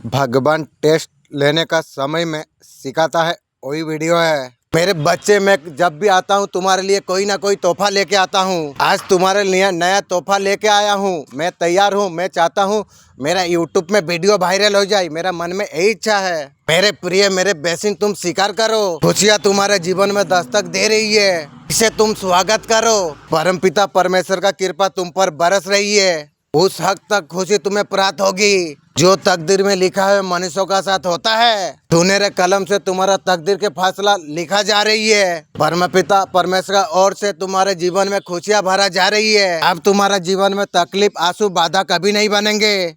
भगवान टेस्ट लेने का समय में सिखाता है, वही वीडियो है। मेरे बच्चे, मैं जब भी आता हूँ तुम्हारे लिए कोई ना कोई तोहफा लेके आता हूँ। आज तुम्हारे लिए नया तोहफा लेके आया हूँ। मैं तैयार हूँ। मैं चाहता हूँ मेरा यूट्यूब में वीडियो वायरल हो जाए। मेरा मन में यही इच्छा है। मेरे प्रिय, मेरे बेसिन, तुम स्वीकार करो। खुशियाँ तुम्हारे जीवन में दस्तक दे रही है, इसे तुम स्वागत करो। परमपिता परमेश्वर का कृपा तुम पर बरस रही है। उस हक तक खुशी तुम्हें प्राप्त होगी जो तकदीर में लिखा है मनुष्यों का साथ होता है। सुनहरे कलम से तुम्हारा तकदीर के फैसला लिखा जा रही है। परमपिता परमेश्वर का ओर से तुम्हारे जीवन में खुशियाँ भरा जा रही है। अब तुम्हारा जीवन में तकलीफ, आंसू, बाधा कभी नहीं बनेंगे।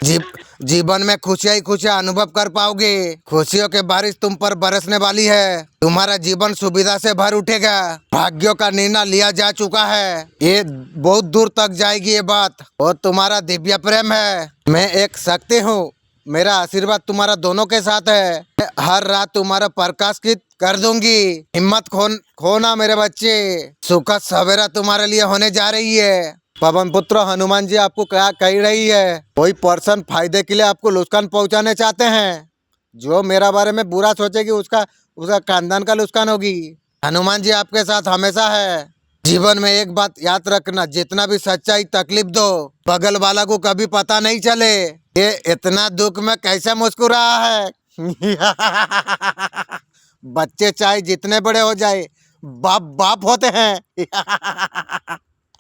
जीवन में खुशियाँ ही खुशियाँ अनुभव कर पाओगे। खुशियों के बारिश तुम पर बरसने वाली है। तुम्हारा जीवन सुविधा से भर उठेगा। भाग्यों का निर्णय लिया जा चुका है। ये बहुत दूर तक जाएगी ये बात, और तुम्हारा दिव्य प्रेम है। मैं एक शक्ति हूँ। मेरा आशीर्वाद तुम्हारा दोनों के साथ है। मैं हर रात तुम्हारा प्रकाशित कर दूंगी। हिम्मत खोना मेरे बच्चे। सुखद सवेरा तुम्हारे लिए होने जा रही है। पवन पुत्र हनुमान जी आपको क्या कह रही है? कोई पर्सन फायदे के लिए आपको नुकसान पहुंचाने चाहते हैं। जो मेरा बारे में बुरा सोचेगी उसका खानदान का नुकसान होगी। हनुमान जी आपके साथ हमेशा है। जीवन में एक बात याद रखना, जितना भी सच्चाई तकलीफ दो, बगल वाला को कभी पता नहीं चले ये इतना दुख में कैसे मुस्कुरा है। बच्चे चाहे जितने बड़े हो जाए, बाप बाप होते हैं।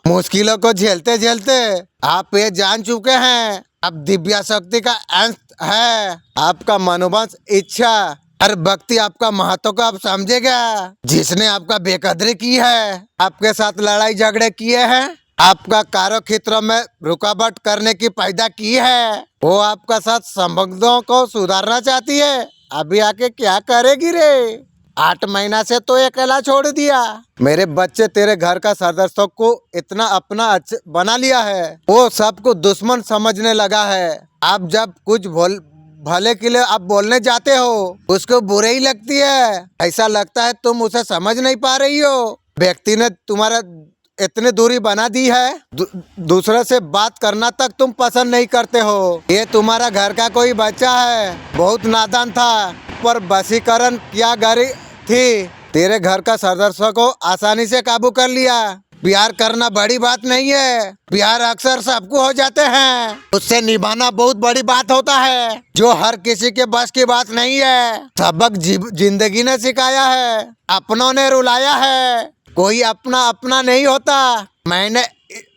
मुश्किलों को झेलते झेलते आप ये जान चुके हैं, अब दिव्य शक्ति का अंश है। आपका मनोबल, इच्छा, हर व्यक्ति आपका महत्व को आप समझेगा। जिसने आपका बेकदरी की है, आपके साथ लड़ाई झगड़े किए हैं, आपका कार्य क्षेत्र में रुकावट करने की पैदा की है, वो आपका साथ संबंधों को सुधारना चाहती है। अभी आके क्या करेगी रे? 8 महीना से तो अकेला छोड़ दिया। मेरे बच्चे तेरे घर का सदस्यों को इतना अपना बना लिया है, वो सबको दुश्मन समझने लगा है। आप जब कुछ भले के लिए आप बोलने जाते हो, उसको बुरे ही लगती है। ऐसा लगता है तुम उसे समझ नहीं पा रही हो। व्यक्ति ने तुम्हारा इतनी दूरी बना दी है, दूसरे से बात करना तक तुम पसंद नहीं करते हो। ये तुम्हारा घर का कोई बच्चा है, बहुत नादान था, पर वशीकरण किया गई थी। तेरे घर का सदस्य को आसानी से काबू कर लिया। प्यार करना बड़ी बात नहीं है, प्यार अक्सर सबको हो जाते हैं। उससे निभाना बहुत बड़ी बात होता है, जो हर किसी के बस की बात नहीं है। सबक जिंदगी ने सिखाया है, अपनों ने रुलाया है। कोई अपना अपना नहीं होता, मैंने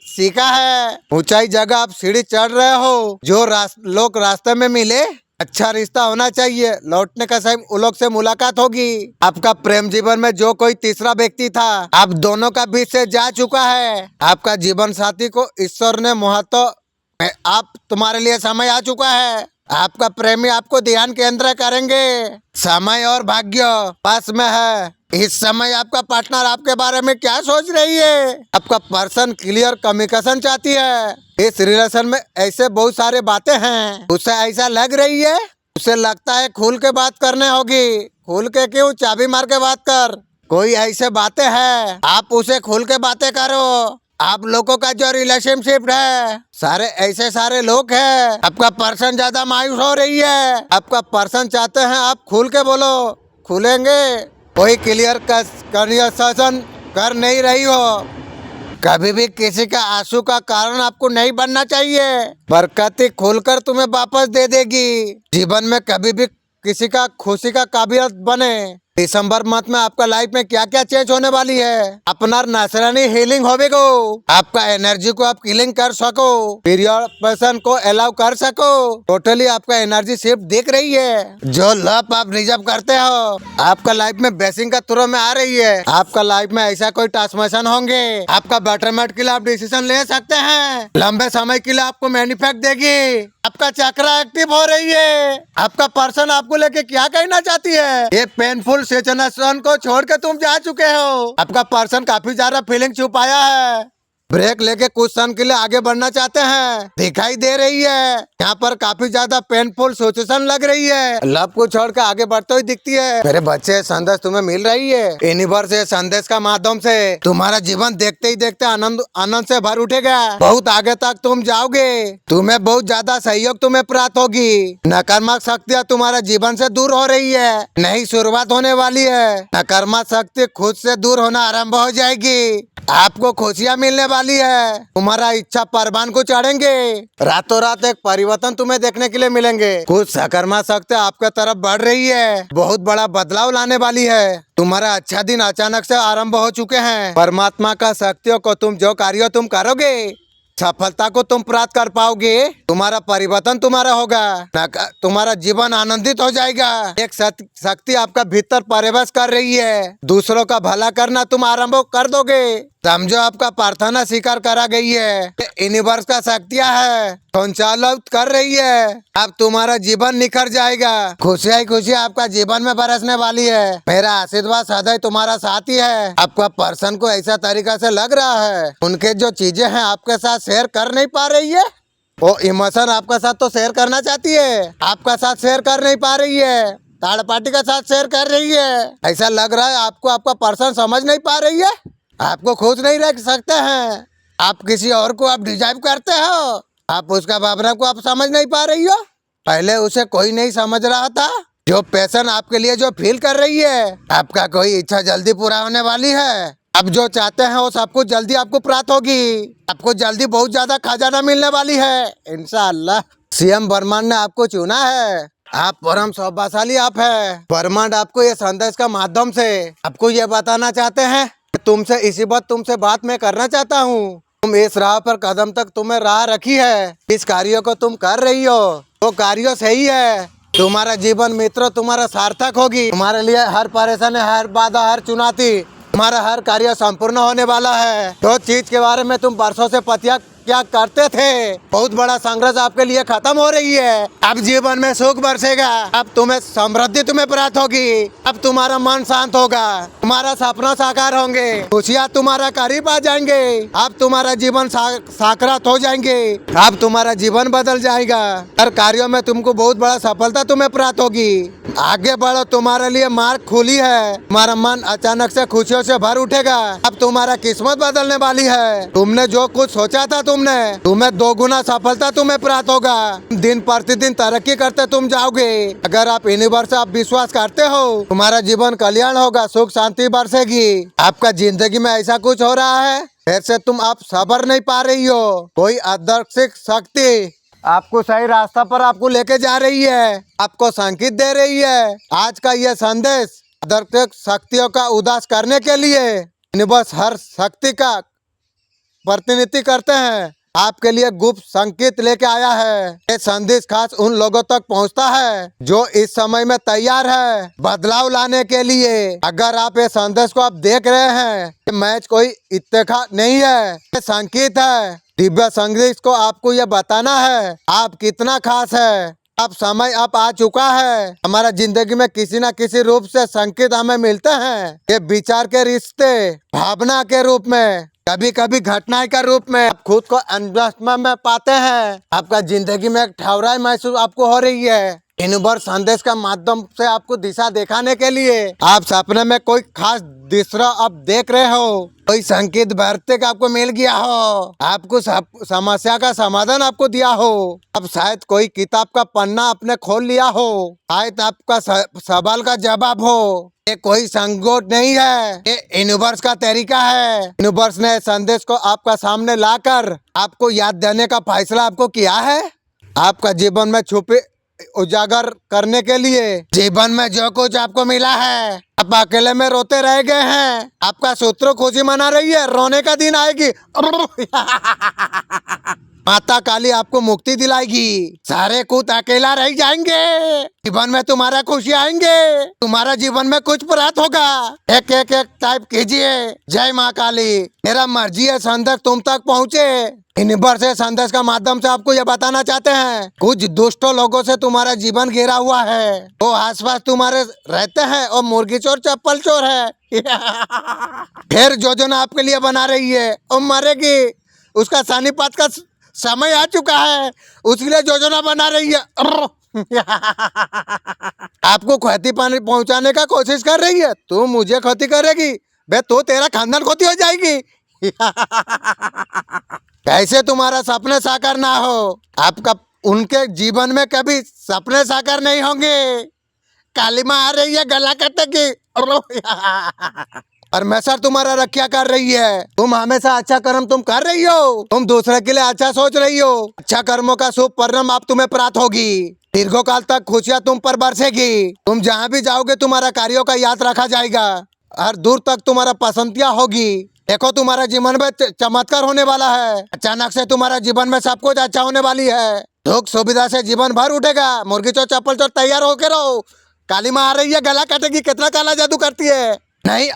सीखा है। ऊंचाई जगह आप सीढ़ी चढ़ रहे हो, जो लोग रास्ते में मिले, अच्छा रिश्ता होना चाहिए। लौटने का समय उन लोग से मुलाकात होगी। आपका प्रेम जीवन में जो कोई तीसरा व्यक्ति था, आप दोनों का बीच से जा चुका है। आपका जीवन साथी को ईश्वर ने महत्व, आप तुम्हारे लिए समय आ चुका है। आपका प्रेमी आपको ध्यान केंद्र करेंगे। समय और भाग्य पास में है। इस समय आपका पार्टनर आपके बारे में क्या सोच रही है? आपका पर्सन क्लियर कम्युनिकेशन चाहती है। इस रिलेशन में ऐसे बहुत सारे बातें हैं, उसे ऐसा लग रही है, उसे लगता है खुल के बात करने होगी। खुल के क्यों? चाबी मार के बात कर। कोई ऐसे बातें हैं, आप उसे खुल के बातें करो। आप लोगों का जो रिलेशनशिप है, सारे ऐसे सारे लोग हैं। आपका पर्सन ज्यादा मायूस हो रही है। आपका पर्सन चाहते हैं आप खुल के बोलो। खुलेंगे? कोई क्लियर कन्वर्सेशन कर नहीं रही हो। कभी भी किसी का आंसू का कारण आपको नहीं बनना चाहिए। बरकती खुलकर तुम्हें वापस दे देगी। जीवन में कभी भी किसी का खुशी का काबिलियत बने। दिसंबर मंथ में आपका लाइफ में क्या क्या चेंज होने वाली है। अपना नसरानी हीलिंग होवेगो। आपका एनर्जी को आप हीलिंग कर सको, पीरियड पर्सन को अलाउ कर सको। टोटली आपका एनर्जी शिफ्ट दिख रही है। जो लव आप रिजर्व करते हो, आपका लाइफ में ब्लेसिंग का तुरंत में आ रही है। आपका लाइफ में ऐसा कोई ट्रांसफॉर्मेशन होंगे। आपका बेटरमेंट के लिए आप डिसीजन ले सकते हैं। लंबे समय के लिए आपको मैनिफेक्ट देगी। आपका चक्रा एक्टिव हो रही है। आपका पर्सन आपको लेके क्या कहना चाहती है? ये पेनफुल सिचुएशन को छोड़ के तुम जा चुके हो। आपका पर्सन काफी ज्यादा फीलिंग छुपाया है। ब्रेक लेके कुछ क्षण के लिए आगे बढ़ना चाहते हैं, दिखाई दे रही है यहाँ पर काफी ज्यादा पेनफुल सिचुएशन लग रही है, लव को छोड़ के आगे बढ़ते हुए दिखती है। मेरे बच्चे, संदेश तुम्हें मिल रही है। यूनिवर्स से संदेश का माध्यम से तुम्हारा जीवन देखते ही देखते आनंद आनंद से भर उठेगा। बहुत आगे तक तुम जाओगे, तुम्हें बहुत ज्यादा सहयोग तुम्हें प्राप्त होगी। नकारात्मक शक्तियाँ तुम्हारे जीवन से दूर हो रही है, नई शुरुआत होने वाली है। नकारात्मक शक्ति खुद से दूर होना आरंभ हो जाएगी, आपको खुशियाँ मिलने वाली है, तुम्हारा इच्छा परवान को चढ़ेंगे। रातों रात एक परिवर्तन तुम्हें देखने के लिए मिलेंगे। कुछ सकारात्मक शक्ति आपके तरफ बढ़ रही है, बहुत बड़ा बदलाव लाने वाली है। तुम्हारा अच्छा दिन अचानक से आरंभ हो चुके हैं। परमात्मा का शक्तियों को तुम जो कार्य तुम करोगे, सफलता को तुम प्राप्त कर पाओगे। तुम्हारा परिवर्तन तुम्हारा होगा, तुम्हारा जीवन आनंदित हो जाएगा। एक शक्ति आपका भीतर प्रवेश कर रही है, दूसरों का भला करना तुम आरंभ कर दोगे। समझो आपका प्रार्थना स्वीकार करा गई है, यूनिवर्स का शक्तियाँ है संचालित कर रही है। अब तुम्हारा जीवन निखर जाएगा, खुशियाँ ही खुशियाँ आपका जीवन में बरसने वाली है। मेरा आशीर्वाद सदैव तुम्हारा साथी है। आपका पर्सन को ऐसा तरीका से लग रहा है, उनके जो चीजें हैं आपके साथ शेयर कर नहीं पा रही है, वो इमोशन आपके साथ तो शेयर करना चाहती है, आपका साथ शेयर कर नहीं पा रही है, थर्ड पार्टी का साथ शेयर कर रही है। ऐसा लग रहा है आपको आपका पर्सन समझ नहीं पा रही है, आपको खुश नहीं रख सकते हैं। आप किसी और को आप डिजाइव करते हो, आप उसका भावना को आप समझ नहीं पा रही हो। पहले उसे कोई नहीं समझ रहा था, जो पैशन आपके लिए जो फील कर रही है, आपका कोई इच्छा जल्दी पूरा होने वाली है। अब जो चाहते हैं वो सब कुछ जल्दी आपको प्राप्त होगी, आपको जल्दी बहुत ज्यादा खजाना मिलने वाली है इंशाअल्लाह। सीएम ब्रह्मांड ने आपको चुना है, आप परम सौभाग्यशाली आप है। ब्रह्मांड आपको ये संदेश का माध्यम से आपको ये बताना चाहते हैं, तुमसे इसी बात तुमसे बात मैं करना चाहता हूँ। तुम इस राह पर कदम तक तुम्हें राह रखी है, इस कार्य को तुम कर रही हो, वो कार्य सही है। तुम्हारा जीवन मित्र तुम्हारा सार्थक होगी। तुम्हारे लिए हर परेशानी, हर बाधा, हर चुनौती, तुम्हारा हर कार्य संपूर्ण होने वाला है। तो चीज के बारे में तुम वर्षों से पतिया क्या करते थे, बहुत बड़ा संघर्ष आपके लिए खत्म हो रही है। अब जीवन में सुख बरसेगा, अब तुम्हें समृद्धि तुम्हें प्राप्त होगी, अब तुम्हारा मन शांत होगा, तुम्हारा सपना साकार होंगे, खुशियाँ तुम्हारा करीब आ जाएंगे, अब तुम्हारा जीवन साकारात हो जाएंगे, अब तुम्हारा जीवन बदल जाएगा। हर कार्यों में तुमको बहुत बड़ा सफलता तुम्हें प्राप्त होगी। आगे बढ़ो, तुम्हारे लिए मार्ग खुली है, तुम्हारा मन अचानक से खुशियों से भर उठेगा। अब तुम्हारा किस्मत बदलने वाली है, तुमने जो कुछ सोचा था तुम्हें दो गुना सफलता तुम्हें प्राप्त होगा। दिन प्रतिदिन तरक्की करते तुम जाओगे। अगर आप यूनिवर्स से आप विश्वास करते हो, तुम्हारा जीवन कल्याण होगा, सुख शांति बरसेगी। आपका जिंदगी में ऐसा कुछ हो रहा है, ऐसे तुम आप सबर नहीं पा रही हो, कोई अदर्शिक शक्ति आपको सही रास्ता पर आपको लेके जा रही है, आपको संकेत दे रही है। आज का यह संदेश अदर्शिक शक्तियों का उदास करने के लिए यूनिवर्स हर शक्ति का प्रतिनिधि करते हैं, आपके लिए गुप्त संकेत लेके आया है। ये संदेश खास उन लोगों तक पहुंचता है जो इस समय में तैयार है बदलाव लाने के लिए। अगर आप ये संदेश को आप देख रहे हैं, ये मैच कोई इत्तेफाक नहीं है, ये संकेत है। दिव्य संदेश को आपको ये बताना है आप कितना खास है। अब समय अब आ चुका है, हमारा जिंदगी में किसी न किसी रूप से संकेत हमें मिलते हैं। ये विचार के रिश्ते, भावना के रूप में, कभी कभी घटनाएं का रूप में आप खुद को अनजाने में पाते हैं। आपका जिंदगी में एक ठहराव महसूस आपको हो रही है। यूनिवर्स संदेश का माध्यम से आपको दिशा दिखाने के लिए आप सपने में कोई खास दृश्य आप देख रहे हो, कोई संकेत भरते का आपको मिल गया हो, आपको समस्या का समाधान आपको दिया हो, अब शायद कोई किताब का पन्ना आपने खोल लिया हो, शायद आपका सवाल का जवाब हो। ये कोई संकोच नहीं है, ये यूनिवर्स का तरीका है। यूनिवर्स ने संदेश को आपका सामने लाकर आपको याद देने का फैसला आपको किया है। आपका जीवन में छुपे उजागर करने के लिए जीवन में जो कुछ आपको मिला है, आप अकेले में रोते रह गए हैं, आपका सूत्र खुशी मना रही है, रोने का दिन आएगी माता काली आपको मुक्ति दिलाएगी, सारे कुछ अकेला रह जाएंगे, जीवन में तुम्हारा खुशी आएंगे, तुम्हारा जीवन में कुछ प्राप्त होगा। एक एक एक टाइप कीजिए, जय माँ काली। मेरा मर्जी है संदेश तुम तक पहुँचे। यूनिवर्स से संदेश का माध्यम से आपको ये बताना चाहते हैं, कुछ दुष्टों लोगों से तुम्हारा जीवन घिरा हुआ है, वो आसपास तुम्हारे रहते हैं और मुर्गी चोर चप्पल चोर है फिर योजना आपके लिए बना रही है और मरेगी, उसका सानीपात का समय आ चुका है, उसके लिए योजना बना रही है। आपको क्षति पानी पहुंचाने का कोशिश कर रही है, तू मुझे क्षति करेगी बे, तो तेरा खानदान क्षति हो जाएगी। कैसे तुम्हारा सपने साकार ना हो, आपका उनके जीवन में कभी सपने साकार नहीं होंगे। काली माँ आ रही है गला काटेगी। परमेश्वर तुम्हारा रक्षा कर रही है, तुम हमेशा अच्छा कर्म तुम कर रही हो, तुम दूसरे के लिए अच्छा सोच रही हो, अच्छा कर्मों का शुभ परिणाम आप तुम्हें प्राप्त होगी, दीर्घकाल तक खुशियाँ तुम पर बरसेगी, तुम जहाँ भी जाओगे तुम्हारा कार्यों का याद रखा जाएगा, हर दूर तक तुम्हारा पसंदियाँ होगी। देखो तुम्हारा जीवन में चमत्कार होने वाला है, अचानक से तुम्हारा जीवन में सब कुछ अच्छा होने वाली है, सुख सुविधा से जीवन भर उठेगा। मुर्गी चोर चप्पल चोर तैयार होके रहो, काली माँ आ रही है गला काटेगी। कितना काला जादू करती है, नहीं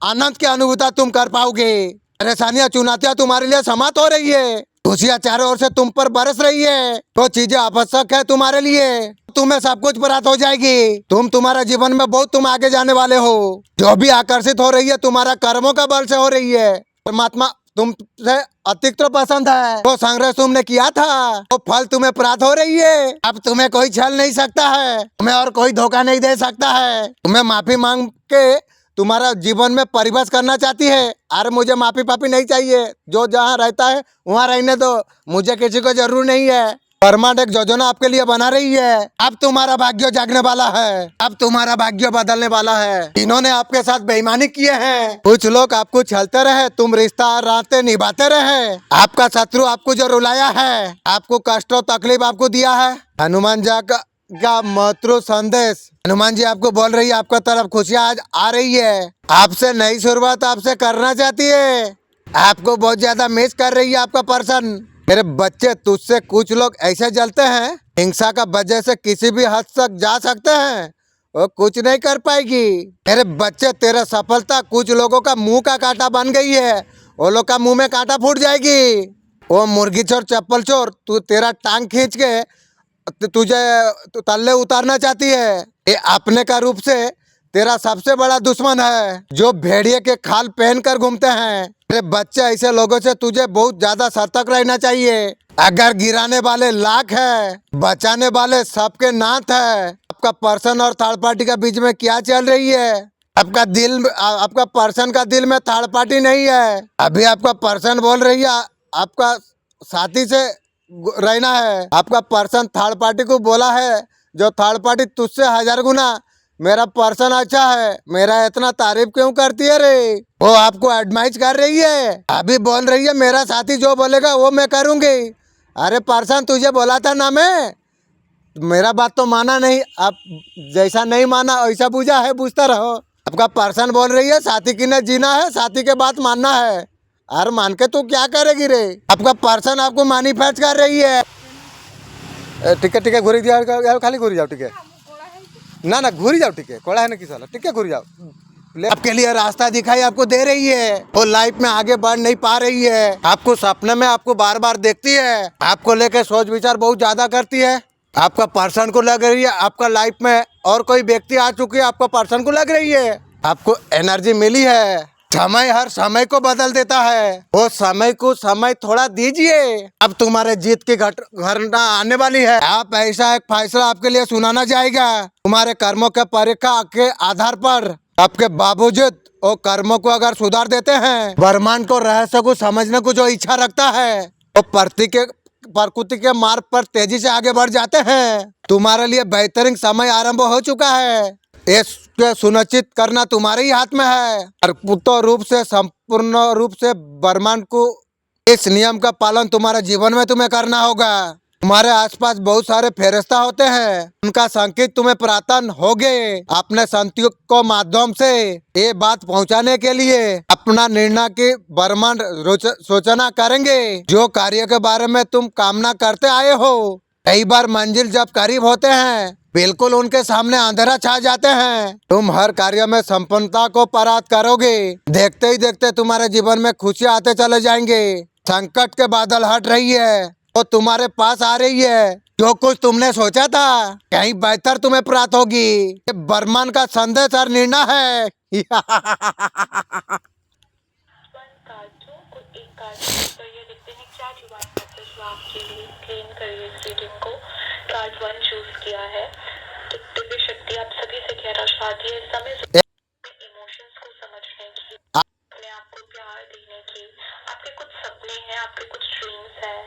आनंद की अनुभूति तुम कर पाओगे। परेशानियां चुनौतियां तुम्हारे लिए समाप्त हो रही है, खुशियां चारों ओर से तुम पर बरस रही है, तो चीजें आवश्यक है तुम्हारे लिए, तुम्हें सब कुछ प्राप्त हो जाएगी। तुम्हारा जीवन में बहुत तुम आगे जाने वाले हो, जो भी आकर्षित हो रही है तुम्हारा कर्मों का बल से हो रही है। परमात्मा तुमसे अतिरिक्त पसंद है, वो संग्रह तुमने किया था वो फल तुम्हें प्राप्त हो रही है। अब तुम्हें कोई छल नहीं सकता है, तुम्हें और कोई धोखा नहीं दे सकता है। तुम्हें माफी मांग के तुम्हारा जीवन में परिवर्तन करना चाहती है। अरे मुझे माफी पापी नहीं चाहिए, जो जहाँ रहता है वहाँ रहने दो, मुझे किसी को जरूर नहीं है। परमानेंट एक योजना आपके लिए बना रही है, अब तुम्हारा भाग्य जागने वाला है, अब तुम्हारा भाग्य बदलने वाला है। इन्होंने आपके साथ बेईमानी किए हैं, कुछ लोग आपको छलते रहे, तुम रिश्ता रास्ते निभाते रहे, आपका शत्रु आपको जो रुलाया है, आपको कष्ट और तकलीफ आपको दिया है। हनुमान जी का महत्व संदेश, हनुमान जी आपको बोल रही है आपका तरफ खुशियाँ आज आ रही है, आपसे नई शुरुआत आपसे करना चाहती है, आपको बहुत ज्यादा मिस कर रही है आपका पर्सन। मेरे बच्चे तुझसे कुछ लोग ऐसे जलते हैं, हिंसा का वजह से किसी भी हद तक जा सकते हैं, वो कुछ नहीं कर पाएगी। मेरे बच्चे तेरा सफलता कुछ लोगों का मुंह का कांटा बन गई है, वो लोग का मुंह में कांटा फूट जाएगी। वो मुर्गी चोर चप्पल चोर तू तेरा टांग खींच के तुझे तल्ले उतारना चाहती है, ये अपने का रूप से तेरा सबसे बड़ा दुश्मन है, जो भेड़िए के खाल पहन कर घूमते हैं। मेरे बच्चे ऐसे लोगों से तुझे बहुत ज्यादा सतर्क रहना चाहिए। अगर गिराने वाले लाख है, बचाने वाले सबके नाथ है। आपका पर्सन और थर्ड पार्टी के बीच में क्या चल रही है, आपका पर्सन का दिल में थर्ड पार्टी नहीं है। अभी आपका पर्सन बोल रही है आपका साथी से रहना है, आपका पर्सन थर्ड पार्टी को बोला है, जो थर्ड पार्टी तुझसे 1000 गुना मेरा पर्सन अच्छा है, मेरा इतना तारीफ क्यों करती है रे, वो आपको एडमाइज कर रही है। अभी बोल रही है मेरा साथी जो बोलेगा वो मैं करूंगी। अरे पर्सन तुझे बोला था ना, मैं मेरा बात तो माना नहीं, आप जैसा नहीं माना वैसा बुझा है, बुझता रहो। आपका पर्सन बोल रही है साथी की ने जीना है, साथी के बात मानना है। अरे मान के तू क्या करेगी रे, आपका पर्सन आपको मैनिफेस्ट कर रही है। ठीक है घूरी जाओ, खाली घूरी जाओ, ठीक है ना घूरी जाओ, ठीक है कोड़ा है ना किस वाला, ठीक है घूरी जाओ। आपके लिए रास्ता दिखाई आपको दे रही है, वो लाइफ में आगे बढ़ नहीं पा रही है, आपको सपने में आपको बार बार देखती है, आपको लेकर सोच विचार बहुत ज्यादा करती है। आपका पर्सन को लग रही है आपका लाइफ में और कोई व्यक्ति आ चुकी है, आपका पर्सन को लग रही है आपको एनर्जी मिली है। समय हर समय को बदल देता है, वो समय को समय थोड़ा दीजिए, अब तुम्हारे जीत की घटना आने वाली है। आप ऐसा एक फैसला आपके लिए सुनाना जाएगा, तुम्हारे कर्मों के परीक्षा के आधार पर आपके बावजूद वो कर्मों को अगर सुधार देते हैं, ब्रह्मांड को रहस्य को समझने को जो इच्छा रखता है, वो प्रकृति के मार्ग पर तेजी से आगे बढ़ जाते हैं। तुम्हारे लिए बेहतरीन समय आरंभ हो चुका है, इसके सुनिश्चित करना तुम्हारे ही हाथ में है। और पूर्ण रूप से संपूर्ण रूप से ब्रह्मांड को इस नियम का पालन तुम्हारे जीवन में तुम्हें करना होगा। तुम्हारे आसपास बहुत सारे फेरिस्ता होते हैं, उनका संकेत तुम्हें प्राप्त होगे। अपने संतियों को माध्यम से ये बात पहुंचाने के लिए अपना निर्णय की ब्रह्मांड सूचना करेंगे। जो कार्य के बारे में तुम कामना करते आए हो, कई बार मंजिल जब करीब होते हैं बिल्कुल उनके सामने अंधेरा छा जाते हैं। तुम हर कार्य में संपन्नता को प्राप्त करोगे, देखते ही देखते तुम्हारे जीवन में खुशियाँ आते चले जाएंगे। संकट के बादल हट रही है, वो तुम्हारे पास आ रही है। जो कुछ तुमने सोचा था कहीं बेहतर तुम्हें प्राप्त होगी, ये ब्रह्मांड का संदेश और निर्णय है। तो आपके लिए क्लीन करिए इस रीडिंग को। कार्ड 1 चूज किया है। तो दिव्य शक्ति आप सभी से कह रहा शादी है समय इमोशंस को समझने की, अपने आप को प्यार देने की। आपके कुछ सपने हैं, आपके कुछ ड्रीम्स है।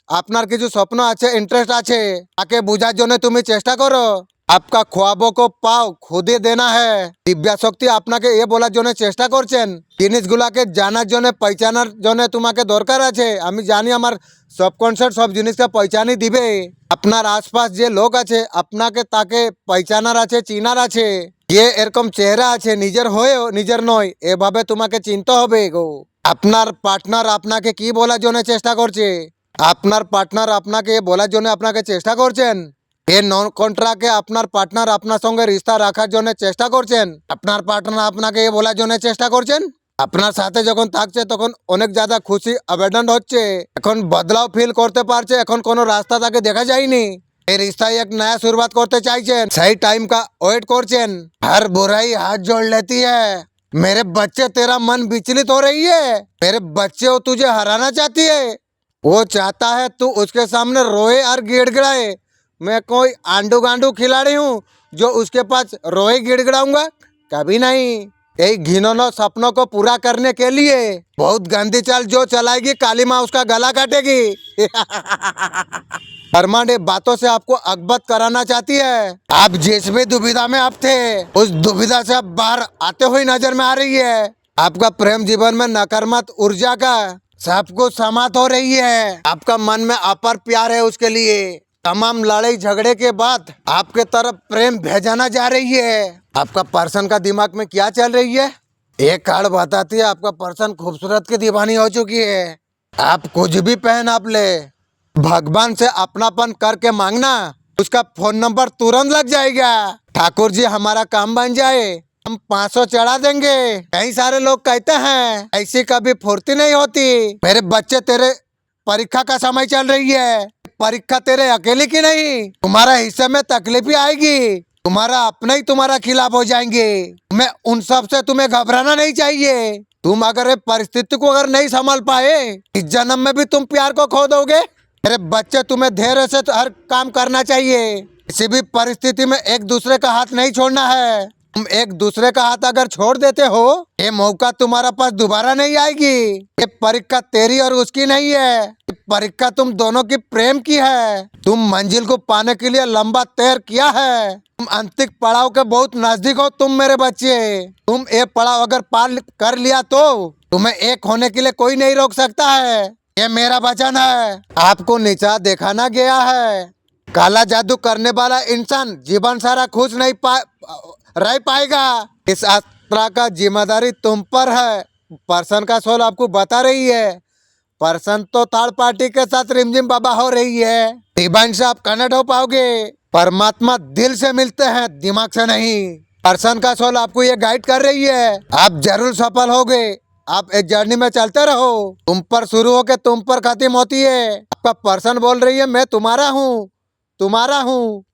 আপনার কিছু স্বপ্ন আছে ইন্টারেস্ট আছে তাকে বোঝার জন্য তুমি চেষ্টা করো आपका ख्वाबों को पाओ खुद ही देना है দিব্যা শক্তি আপনাকে এ বলার জন্য চেষ্টা করছেন জিনিসগুলাকে জানার জন্য পহচানার জন্য তোমাকে দরকার আছে আমি জানি আমার সাবকনসিয়াস সব জিনিসকে পহচানি দিবে আপনার আশপাশ যে লোক আছে আপনাকে তাকে পহচানার আছে চিনার আছে যে এরকম চেহারা আছে নিজের হয়েও নিজের নয় এভাবে তোমাকে চিনতে হবে গো আপনার পার্টনার আপনাকে কি বলার জন্য চেষ্টা করছে আপনার পার্টনার আপনাকে বলার জন্য আপনাকে চেষ্টা করছেন এ নন কন্ট্রাক্টে আপনার পার্টনার আপনার সঙ্গে রিস্তা রাখার জন্য চেষ্টা করছেন আপনার পার্টনার আপনাকে এ বলার জন্য চেষ্টা করছেন আপনার সাথে যখন থাকছে তখন অনেক জ্যাদা খুশি অ্যাবেন্ডেন্ট হচ্ছে এখন বদলাও ফিল করতে পারছে এখন কোনো রাস্তা তাকে দেখা যায়নি এই रिश्ताয় एक नया शुरुआत करते চাইছেন सही टाइम का वेट করছেন हर बुराई हाथ जोड़ लेती है मेरे बच्चे तेरा मन विचलित हो रही है मेरे बच्चे वो तुझे हराना चाहती है वो चाहता है तू उसके सामने रोए और गिड़गिड़ाए मैं कोई आंडू गांडू खिलाड़ी हूँ जो उसके पास रोए गिड़गिड़ाऊंगा कभी नहीं यही घिनौना सपनों को पूरा करने के लिए बहुत गंदी चाल जो चलाएगी काली माँ उसका गला काटेगी परमानेंट बातों से आपको अवगत कराना चाहती है आप जिस भी दुविधा में आप थे उस दुविधा से आप बाहर आते हुए नजर में आ रही है आपका प्रेम जीवन में नकारात्मक ऊर्जा का सब कुछ समाप्त हो रही है आपका मन में अपार प्यार है उसके लिए तमाम लड़ाई झगड़े के बाद आपके तरफ प्रेम भेजाना जा रही है आपका पर्सन का दिमाग में क्या चल रही है एक कार्ड बताती है आपका पर्सन खूबसूरत की दीवानी हो चुकी है आप कुछ भी पहन आप ले भगवान से अपनापन करके मांगना उसका फोन नंबर तुरंत लग जाएगा ठाकुर जी हमारा काम बन जाए हम 500 चढ़ा देंगे कई सारे लोग कहते हैं ऐसी कभी फुर्ती नहीं होती मेरे बच्चे तेरे परीक्षा का समय चल रही है परीक्षा तेरे अकेले की नहीं तुम्हारा हिस्से में तकलीफ ही आएगी तुम्हारा अपने ही तुम्हारा खिलाफ हो जाएंगे मैं उन सब से तुम्हें घबराना नहीं चाहिए तुम अगर ये परिस्थिति को अगर नहीं संभाल पाए इस जन्म में भी तुम प्यार को खो दोगे मेरे बच्चे तुम्हें धैर्य से हर काम करना चाहिए किसी भी परिस्थिति में एक दूसरे का हाथ नहीं छोड़ना है तुम एक दूसरे का हाथ अगर छोड़ देते हो ये मौका तुम्हारा पास दोबारा नहीं आएगी ये परीक्षा तेरी और उसकी नहीं है ये परीक्षा तुम दोनों की प्रेम की है तुम मंजिल को पाने के लिए लंबा तैर किया है तुम अंतिम पड़ाव के बहुत नजदीक हो तुम मेरे बच्चे तुम ये पड़ाव अगर पार कर लिया तो तुम्हें एक होने के लिए कोई नहीं रोक सकता है ये मेरा वचन है आपको नीचा दिखाना गया है काला जादू करने वाला इंसान जीवन सारा खुश नहीं रह पाएगा इस यात्रा का जिम्मेदारी तुम पर है पर्सन का सोल आपको बता रही है पर्सन तो थर्ड पार्टी के साथ रिमझिम बाबा हो रही है डिवाइन से आप कनेक्ट हो पाओगे परमात्मा दिल से मिलते हैं दिमाग से नहीं पर्सन का सोल आपको ये गाइड कर रही है आप जरूर सफल होगे आप इस जर्नी में चलते रहो तुम पर शुरू होके तुम पर खत्म होती है आपका पर्सन बोल रही है मैं तुम्हारा हूँ